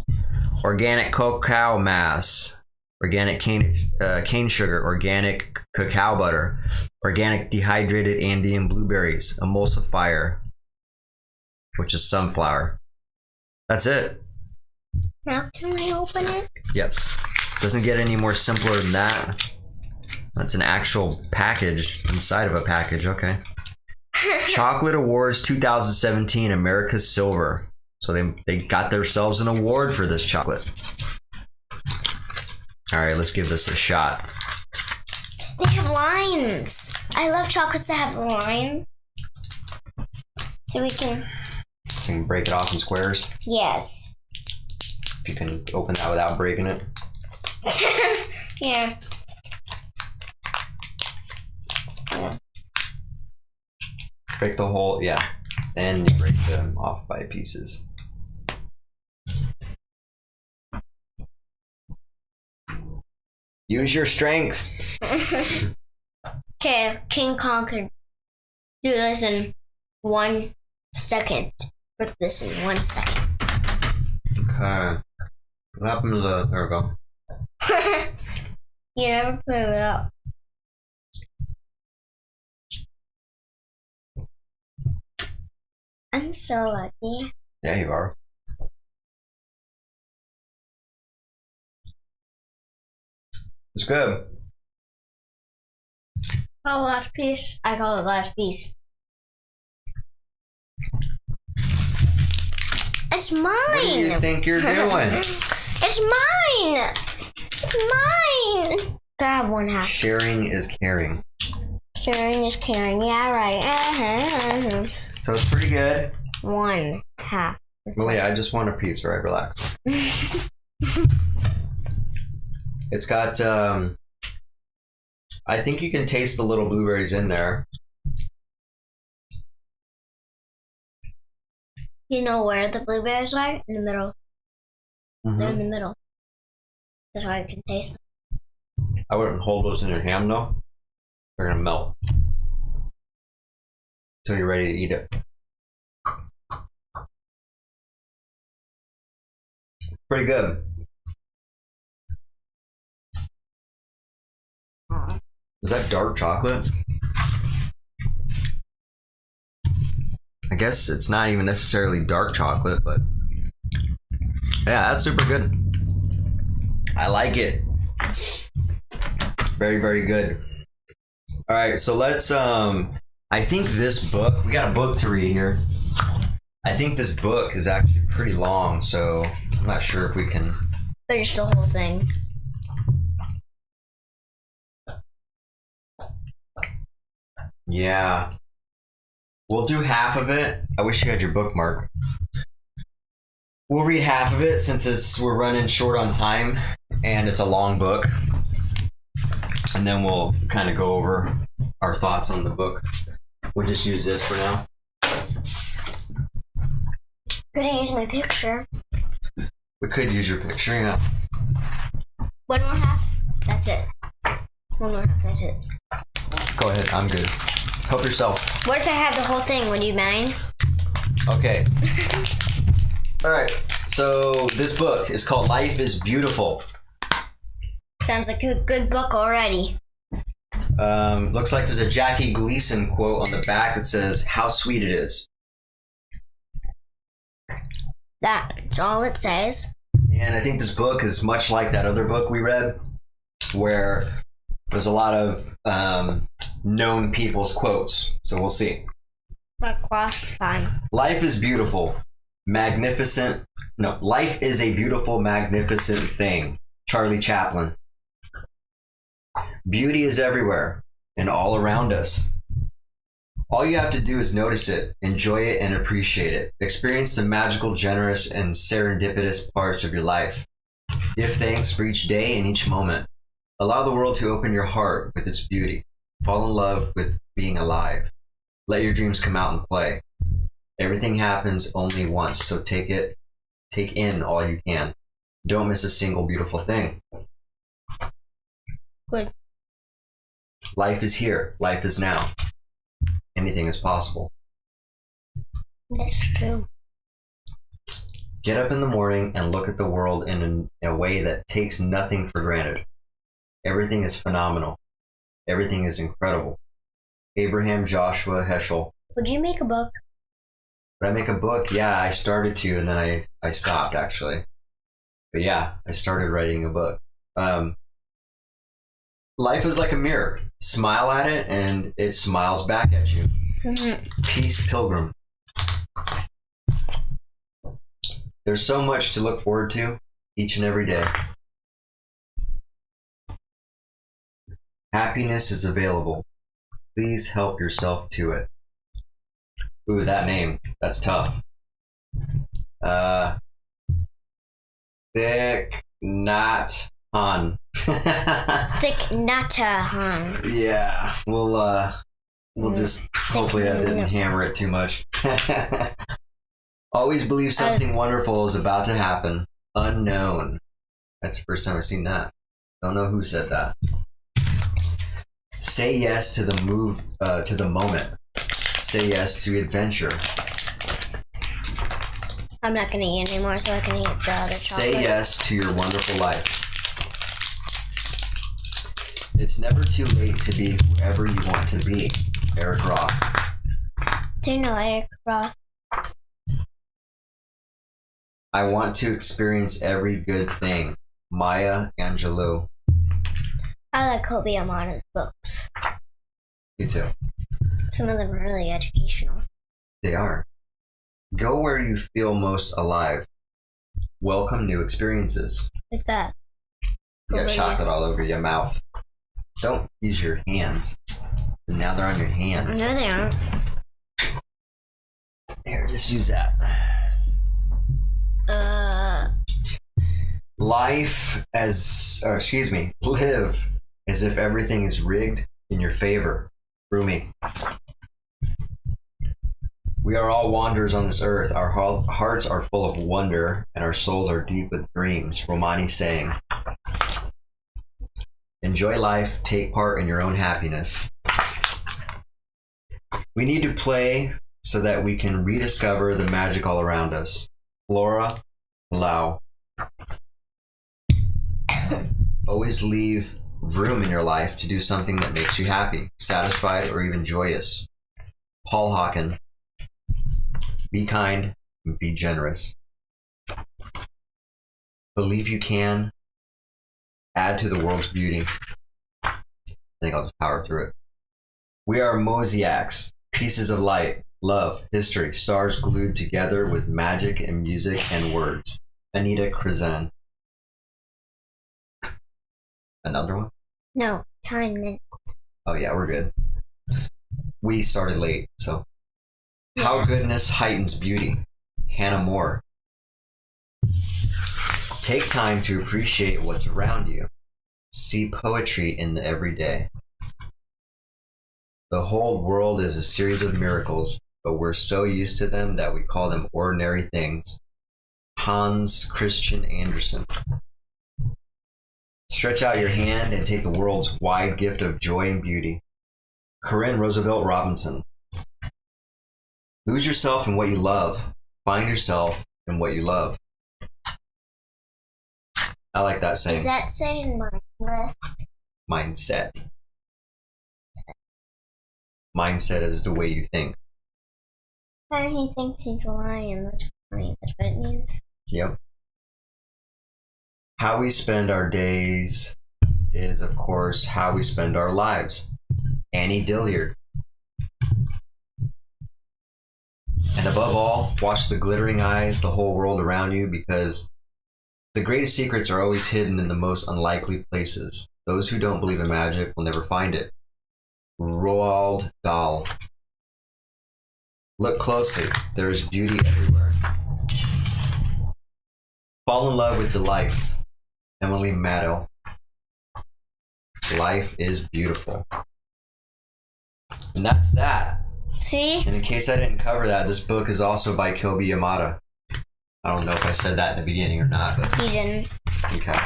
organic cacao mass, organic cane sugar, organic cacao butter, organic dehydrated Andean blueberries, emulsifier, which is sunflower. That's it. Now can I open it? Yes. Doesn't get any more simpler than that. That's an actual package inside of a package. Okay. Chocolate Awards 2017 America's Silver. So they got themselves an award for this chocolate. All right, let's give this a shot. They have lines. I love chocolates that have lines. So we can break it off in squares. Yes. If you can open that without breaking it. Yeah. Break the whole, yeah. Then you break them off by pieces. Use your strength. Okay, King Kong could do this in 1 second. Put this in 1 second. Okay. What happened to the... There we go. You never put it up. I'm so lucky. Yeah, you are. It's good. Oh, last piece. I call it last piece. It's mine. What do you think you're doing? It's mine. It's mine. Grab one half. Sharing is caring. Sharing is caring. Yeah, right. So it's pretty good. 1 half. Well, yeah, I just want a piece, right? Relax. It's got, I think you can taste the little blueberries in there. You know where the blueberries are? In the middle. They're in the middle. That's why I can taste them. I wouldn't hold those in your hand though. They're gonna melt until you're ready to eat it. Pretty good. Is that dark chocolate? I guess it's not even necessarily dark chocolate, but yeah, that's super good. I like it. Very, very good. All right, so let's I think this book, we got a book to read here. I think this book is actually pretty long, so I'm not sure if we can finish the whole thing. Yeah. We'll do half of it. I wish you had your bookmark. We'll read half of it since we're running short on time and it's a long book. And then we'll kind of go over our thoughts on the book. We'll just use this for now. Couldn't use my picture. We could use your picture, yeah. One more half. That's it. One more half. That's it. Go ahead, I'm good. Help yourself. What if I have the whole thing? Would you mind? Okay. All right. So this book is called Life is Beautiful. Sounds like a good book already. Looks like there's a Jackie Gleason quote on the back that says, "How sweet it is." That's all it says. And I think this book is much like that other book we read, where there's a lot of known people's quotes. So we'll see. That cross fine. Life is beautiful, magnificent. No, life is a beautiful, magnificent thing. Charlie Chaplin. Beauty is everywhere and all around us. All you have to do is notice it, enjoy it, and appreciate it. Experience the magical, generous, and serendipitous parts of your life. Give thanks for each day and each moment. Allow the world to open your heart with its beauty. Fall in love with being alive. Let your dreams come out and play. Everything happens only once, so take in all you can. Don't miss a single beautiful thing. Good. Life is here. Life is now. Anything is possible. That's true. Get up in the morning and look at the world in a way that takes nothing for granted. Everything is phenomenal. Everything is incredible. Abraham Joshua Heschel. Would you make a book? Would I make a book? Yeah, I started to, and then I stopped actually. But yeah, I started writing a book. Life is like a mirror. Smile at it, and it smiles back at you. Peace, pilgrim. There's so much to look forward to each and every day. Happiness is available. Please help yourself to it. Ooh, that name. That's tough. Thich Nhat Hanh. Thich Nhat Hanh. Yeah, we'll just hopefully I didn't hammer it too much. Always believe something wonderful is about to happen. Unknown. That's the first time I've seen that. Don't know who said that. Say yes to the moment. Say yes to adventure. I'm not gonna eat anymore, so I can eat the other chocolate. Say yes to your wonderful life. It's never too late to be whoever you want to be. Eric Roth. Do you know Eric Roth? I want to experience every good thing. Maya Angelou. I like Kobe Amada's books. Me too. Some of them are really educational. They are. Go where you feel most alive. Welcome new experiences. Like that. You got Over chocolate all over your mouth. Don't use your hands. Now they're on your hands. No, they aren't. There, just use that. Live as if everything is rigged in your favor. Rumi. We are all wanderers on this earth. Our hearts are full of wonder, and our souls are deep with dreams. Romani sang. Enjoy life. Take part in your own happiness. We need to play so that we can rediscover the magic all around us. Flora Lau. Always leave room in your life to do something that makes you happy, satisfied, or even joyous. Paul Hawken. Be kind and be generous. Believe you can. Add to the world's beauty. I think I'll just power through it. We are mosaics, pieces of light, love, history, stars glued together with magic and music and words. Anita Krizan. Another one? No, time minute. Oh yeah, we're good. We started late, so. How goodness heightens beauty. Hannah Moore. Take time to appreciate what's around you. See poetry in the everyday. The whole world is a series of miracles, but we're so used to them that we call them ordinary things. Hans Christian Andersen. Stretch out your hand and take the world's wide gift of joy and beauty. Corinne Roosevelt Robinson. Lose yourself in what you love. Find yourself in what you love. I like that saying. Is that saying my list? Mindset. Mindset is the way you think. And he thinks he's a lion. That's funny. That's what it means. Yep. How we spend our days is, of course, how we spend our lives. Annie Dillard. And above all, watch the glittering eyes, the whole world around you, because the greatest secrets are always hidden in the most unlikely places. Those who don't believe in magic will never find it. Roald Dahl. Look closely. There is beauty everywhere. Fall in love with your life. Emily Maddow. Life is beautiful. And that's that. See? And in case I didn't cover that, this book is also by Kobi Yamada. I don't know if I said that in the beginning or not, but He didn't. okay.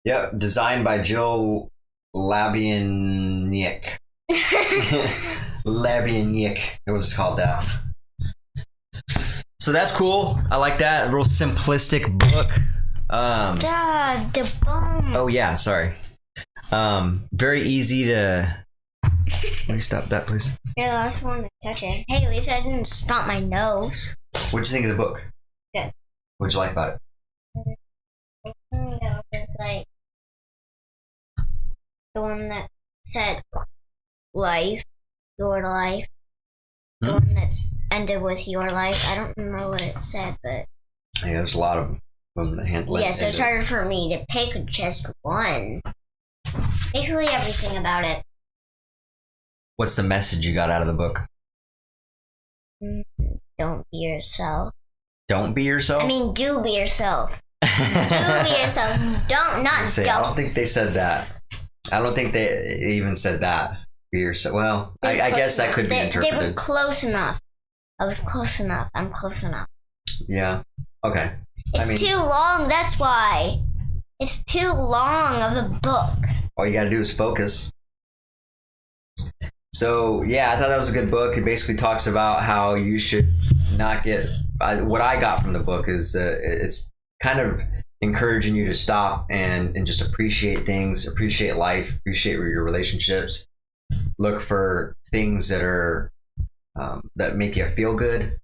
Yep, designed by Jill Labianiak. Labianiak. It was called that. So that's cool. I like that. A real simplistic book. Dad, the bomb. Oh yeah, sorry. Very easy to. Let me stop that, please. You're the last one to touch it. Hey, at least I didn't stomp my nose. What'd you think of the book? Good. What'd you like about it? That was like the one that said life, your life. The one that's ended with your life. I don't remember what it said, but Yeah, there's a lot of them that handle it. yeah, so it's harder for me to pick just one. Basically everything about it. What's the message you got out of the book? Don't be yourself. Don't be yourself? I mean, do be yourself. Do be yourself. Don't, not I don't. don't think they said that. I don't think they even said that. Be yourself. Well, I guess that could be They were interpreted. close enough. I was close enough. I'm close enough. Yeah. Okay. It's too long, that's why. It's too long of a book. All you gotta do is focus. So, yeah, I thought that was a good book. It basically talks about how you should not get... what I got from the book is it's kind of encouraging you to stop and just appreciate things, appreciate life, appreciate your relationships. Look for things that are that make you feel good.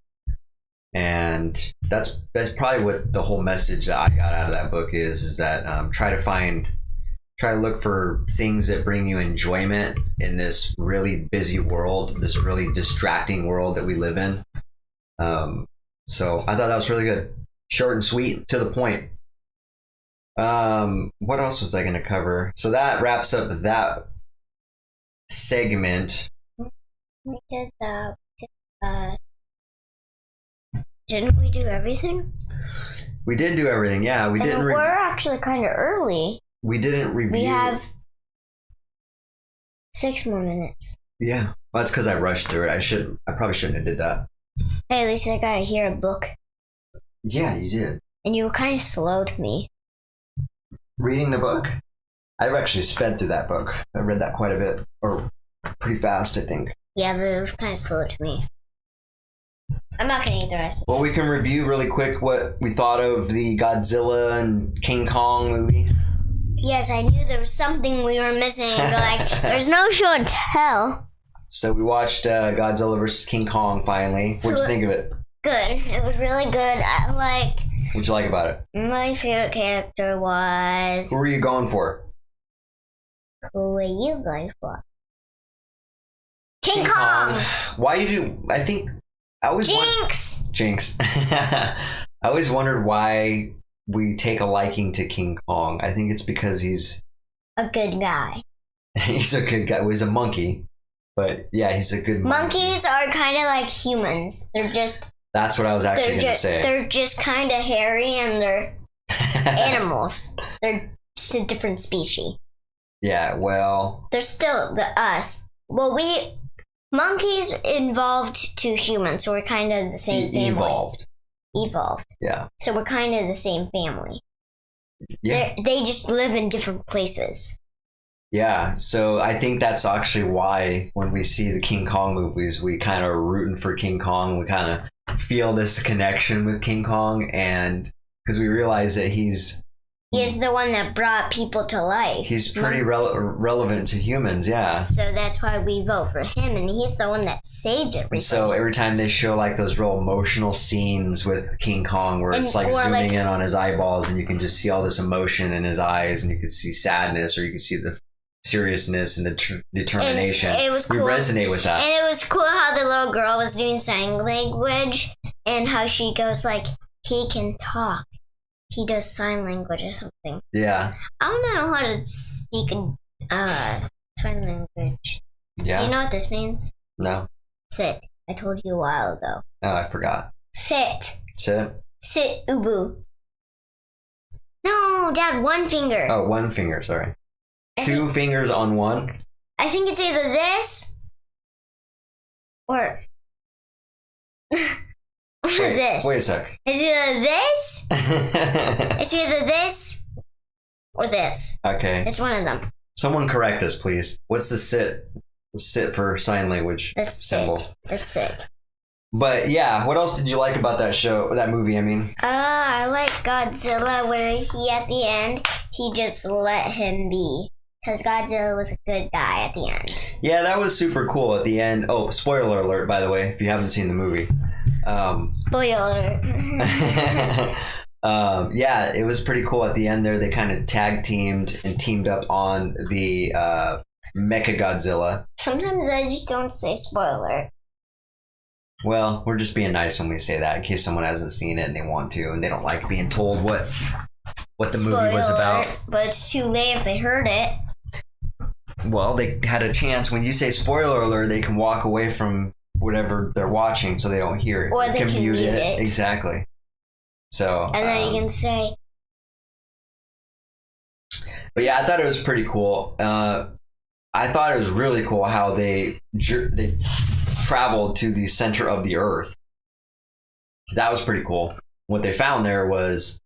And that's probably what the whole message that I got out of that book is that try to look for things that bring you enjoyment in this really busy world, this really distracting world that we live in. So I thought that was really good. Short and sweet, to the point. What else was I going to cover? So that wraps up that segment. We did that. Didn't we do everything? We did do everything, yeah. We And didn't. we're actually kind of early. We didn't review. We have 6 more minutes. Yeah, well, that's because I rushed through it. I probably shouldn't have did that. Hey, at least I got to hear a book. Yeah, you did. And you were kind of slow to me. Reading the book? I've actually sped through that book. I read that quite a bit, or pretty fast, I think. Yeah, but it was kind of slow to me. I'm not going to eat the rest. Well, we can review really quick what we thought of the Godzilla and King Kong movie. Yes, I knew there was something we were missing, but like, there's no show and tell. So we watched Godzilla vs. King Kong finally. What'd you think of it? Good. It was really good. What'd you like about it? My favorite character was... Who were you going for? Who were you going for? King Kong! Why you do... I always Jinx! I always wondered why we take a liking to King Kong. I think it's because he's... a good guy. He's a good guy. Well, he's a monkey. But yeah, he's a good monkey. Monkeys are kind of like humans. They're just... That's what I was actually going to say. They're just kind of hairy and they're animals. They're just a different species. Yeah, well... They're still us. Well, monkeys evolved to humans, so we're kind of the same family. Evolved. Yeah. So we're kind of the same family. Yeah. They just live in different places. Yeah, so I think that's actually why when we see the King Kong movies, we kind of are rooting for King Kong. We kind of feel this connection with King Kong, and because we realize that he's the one that brought people to life. He's pretty relevant to humans, yeah. So that's why we vote for him, and he's the one that saved everything. So every time they show like those real emotional scenes with King Kong where it's like zooming in on his eyeballs and you can just see all this emotion in his eyes and you can see sadness or you can see the seriousness and the determination. And it was cool. We resonate with that. And it was cool how the little girl was doing sign language and how she goes like, he can talk. He does sign language or something. Yeah. I don't know how to speak sign language. Yeah. Do you know what this means? No. Sit. I told you a while ago. Oh, I forgot. Sit. Sit. Sit, Ubu. No, Dad, one finger. Oh, one finger, sorry. Two fingers on one? I think it's either this or this. Wait a sec. It's either this. It's either this or this. Okay. It's one of them. Someone correct us, please. What's the sit? Sit for sign language That's symbol. That's it. But yeah, what else did you like about that movie? I mean, I like Godzilla where he at the end he just let him be. Because Godzilla was a good guy at the end. Yeah, that was super cool at the end. Oh, spoiler alert, by the way, if you haven't seen the movie. Spoiler. Yeah, it was pretty cool at the end there. They kind of tag teamed and teamed up on the Mecha Godzilla. Sometimes I just don't say spoiler. Well, we're just being nice when we say that in case someone hasn't seen it and they want to and they don't like being told what the movie was about. But it's too late if they heard it. Well, they had a chance. When you say spoiler alert, they can walk away from whatever they're watching so they don't hear it. Or they can mute it. Exactly. So. And then you can say. But yeah, I thought it was pretty cool. I thought it was really cool how they traveled to the center of the Earth. That was pretty cool. What they found there was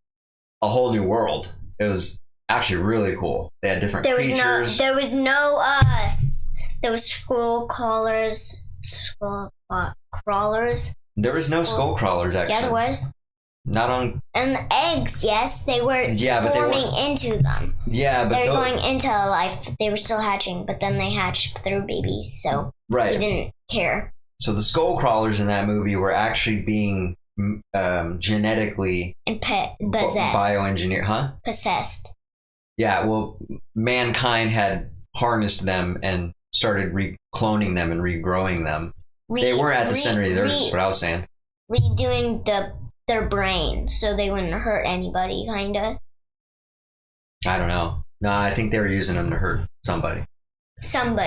a whole new world. It was actually really cool. They had different creatures. There was skull crawlers. There was no skull crawlers, actually. Yeah, there was. Not on. And the eggs, yes, they were but forming into them. Yeah, but they were going into life. They were still hatching, but then they hatched their babies, so right. He didn't care. So the skull crawlers in that movie were actually being genetically bioengineered, huh? Possessed. Yeah, well, mankind had harnessed them and started cloning them and regrowing them. They were at the center of the earth, is what I was saying. Redoing their brain so they wouldn't hurt anybody, kinda. I don't know. No, I think they were using them to hurt somebody.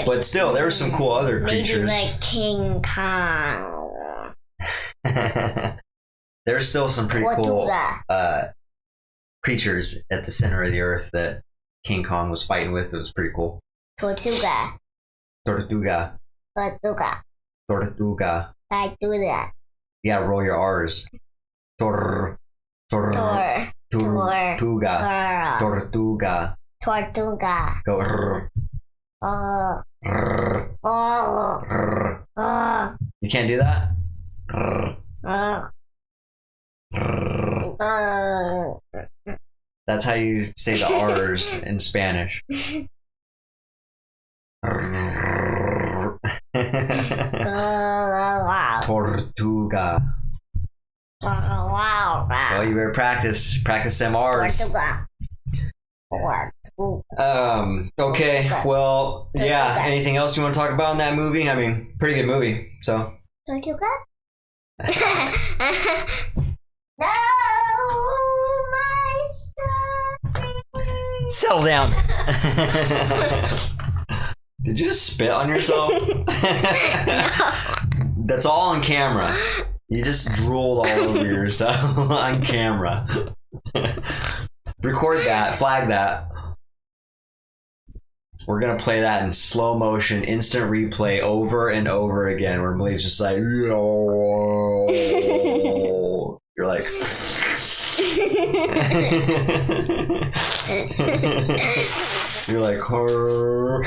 But still, there were some cool other creatures. Maybe like King Kong. There's still some pretty cool creatures at the center of the earth that King Kong was fighting with. It was pretty cool. Tortuga. You gotta roll your R's. Tor, tor, Tor. tortuga, tortuga. Tortuga. Go. Rrr, Oh. rrr, Oh. rrr. Oh. You can't do that. Rrr, Oh. rrr. Oh. That's how you say the R's in Spanish. Tortuga. Wow. Well, you better practice them R's. Tortuga. Okay. Well, yeah. Anything else you want to talk about in that movie? I mean, pretty good movie. So. Tortuga? No, my star. Settle down. Did you just spit on yourself? That's all on camera. You just drooled all over yourself on camera. Record that, flag that. We're gonna play that in slow motion, instant replay over and over again, where Blade's just like, yo. You're like, you're like, her.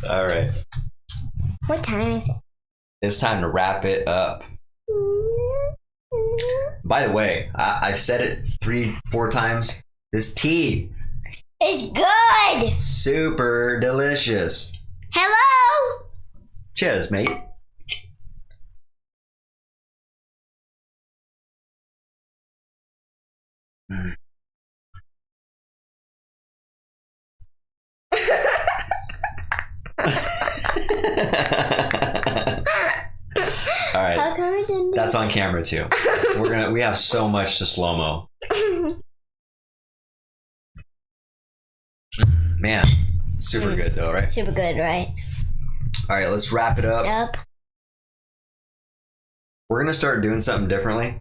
All right. What time is it? It's time to wrap it up. By the way, I've said it 3-4 times. This tea, It's good. super delicious. Hello. Cheers, mate. Mm. All right. How come we didn't? That's on camera too. We have so much to slow mo. Man, super good though, right? Super good, right? All right, let's wrap it up. Yep. We're gonna start doing something differently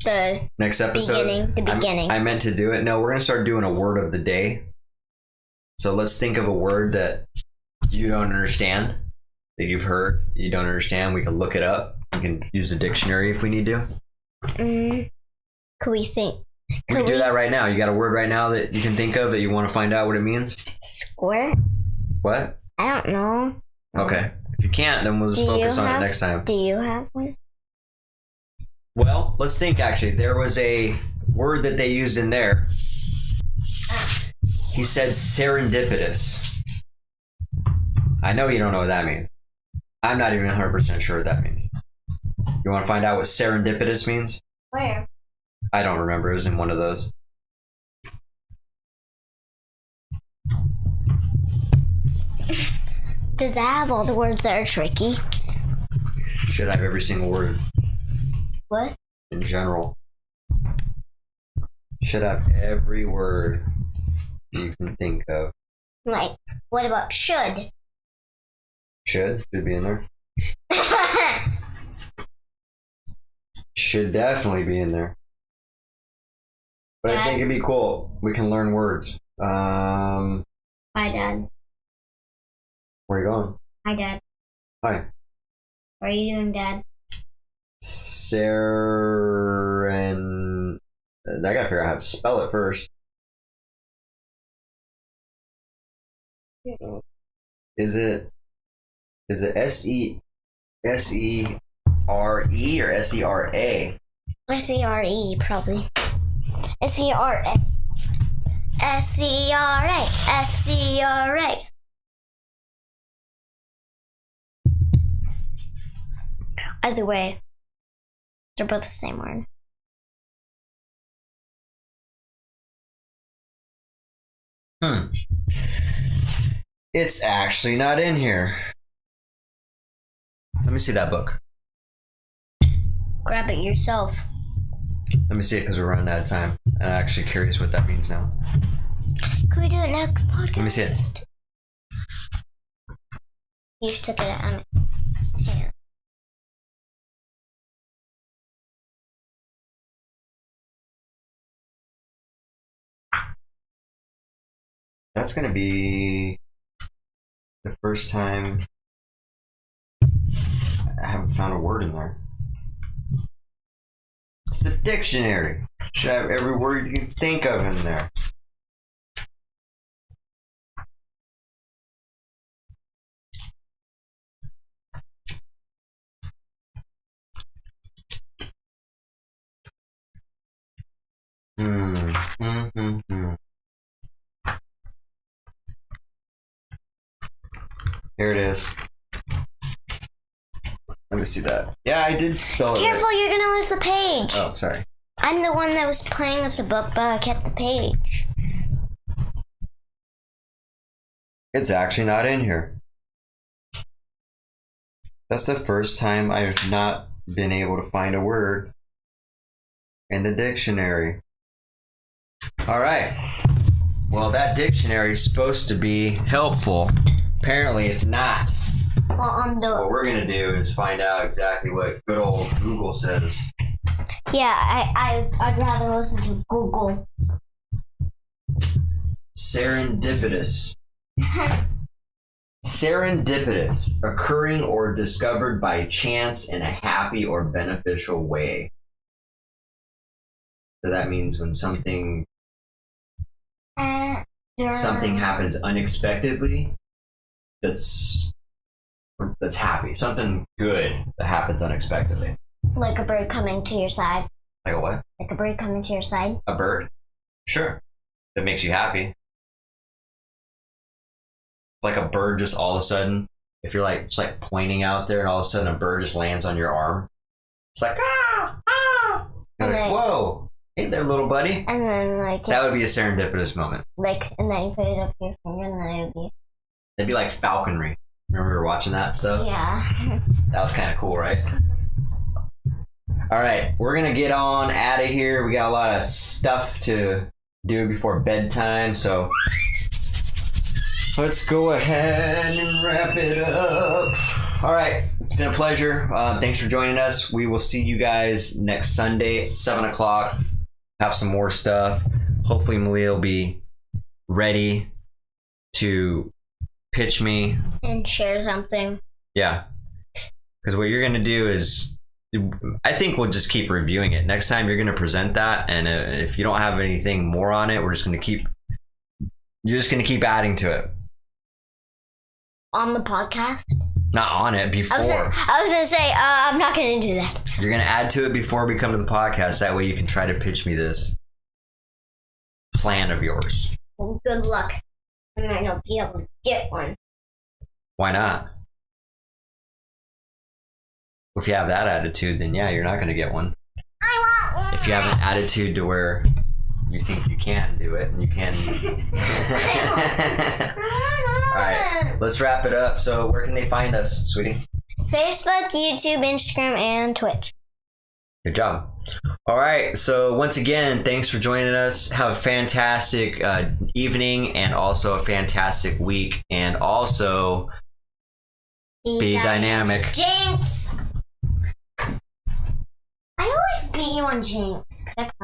The next episode. beginning. I meant to do it. No, we're gonna start doing a word of the day. So let's think of a word that you don't understand, that you've heard, you don't understand. We can look it up. We can use the dictionary if we need to. Could we think? We can do that right now. You got a word right now that you can think of that you want to find out what it means? Squirt? What? I don't know. Okay. If you can't, then we'll just focus on it next time. Do you have one? Well, let's think actually. There was a word that they used in there. He said serendipitous. I know you don't know what that means. I'm not even 100% sure what that means. You want to find out what serendipitous means? Where? I don't remember. It was in one of those. Does that have all the words that are tricky? Should have every single word What? in general. Should have every word you can think of. Like, what about should? Should be in there. Should definitely be in there. But I think it'd be cool. We can learn words. Hi, Dad. Where are you going? Hi, Dad. Hi. What are you doing, Dad? Seren. I gotta figure out how to spell it first. Is it S-E-R-E or S-E-R-A? S-E-R-E, probably. S-E-R-A. S-E-R-A. S-E-R-A. Either way, they're both the same word. It's actually not in here. Let me see that book. Grab it yourself. Let me see it because we're running out of time. I'm actually curious what that means now. Could we do it next podcast? Let me see it. You just took it out. Yeah. That's gonna be the first time I haven't found a word in there. It's the dictionary. Should have every word you can think of in there. Here it is. Let me see that. Yeah, I did spell it Careful, right. you're gonna lose the page. Oh, sorry. I'm the one that was playing with the book, but I kept the page. It's actually not in here. That's the first time I've not been able to find a word in the dictionary. All right. Well, that dictionary is supposed to be helpful. Apparently, it's not. Well, on So what the we're gonna do is find out exactly what good old Google says. I'd rather listen to Google. Serendipitous. Serendipitous, occurring or discovered by chance in a happy or beneficial way. So that means when something happens unexpectedly, that's happy. Something good that happens unexpectedly. Like a bird coming to your side. Like a what? Like a bird coming to your side. A bird? Sure. That makes you happy. Like a bird just all of a sudden, if you're like just like pointing out there and all of a sudden a bird just lands on your arm. It's like, ah, ah. You're like, whoa, hey there, little buddy. And then That would be a serendipitous moment. and then you put it up to your finger and then it would be. It'd be like falconry. Remember we were watching that stuff? Yeah. That was kind of cool, right? All right, we're gonna get on out of here. We got a lot of stuff to do before bedtime, so let's go ahead and wrap it up. All right, it's been a pleasure. Thanks for joining us. We will see you guys next Sunday at 7 o'clock. Have some more stuff. Hopefully Malia will be ready to pitch me. And share something. Yeah, because what you're going to do is, I think we'll just keep reviewing it. Next time you're going to present that, and if you don't have anything more on it, you're just going to keep adding to it. On the podcast? Not on it, before. I was gonna say, I'm not gonna do that. You're going to add to it before we come to the podcast. That way you can try to pitch me this plan of yours. Well, good luck. I might not be able to get one. Why not? If you have that attitude, then yeah, you're not going to get one. I want one! If you have an attitude to where you think you can do it and you can. All right, let's wrap it up. So where can they find us, sweetie? Facebook, YouTube, Instagram, and Twitch. Good job. All right, so once again, thanks for joining us. Have a fantastic evening and also a fantastic week, and also be dynamic. Jinx! I always beat you on Jinx.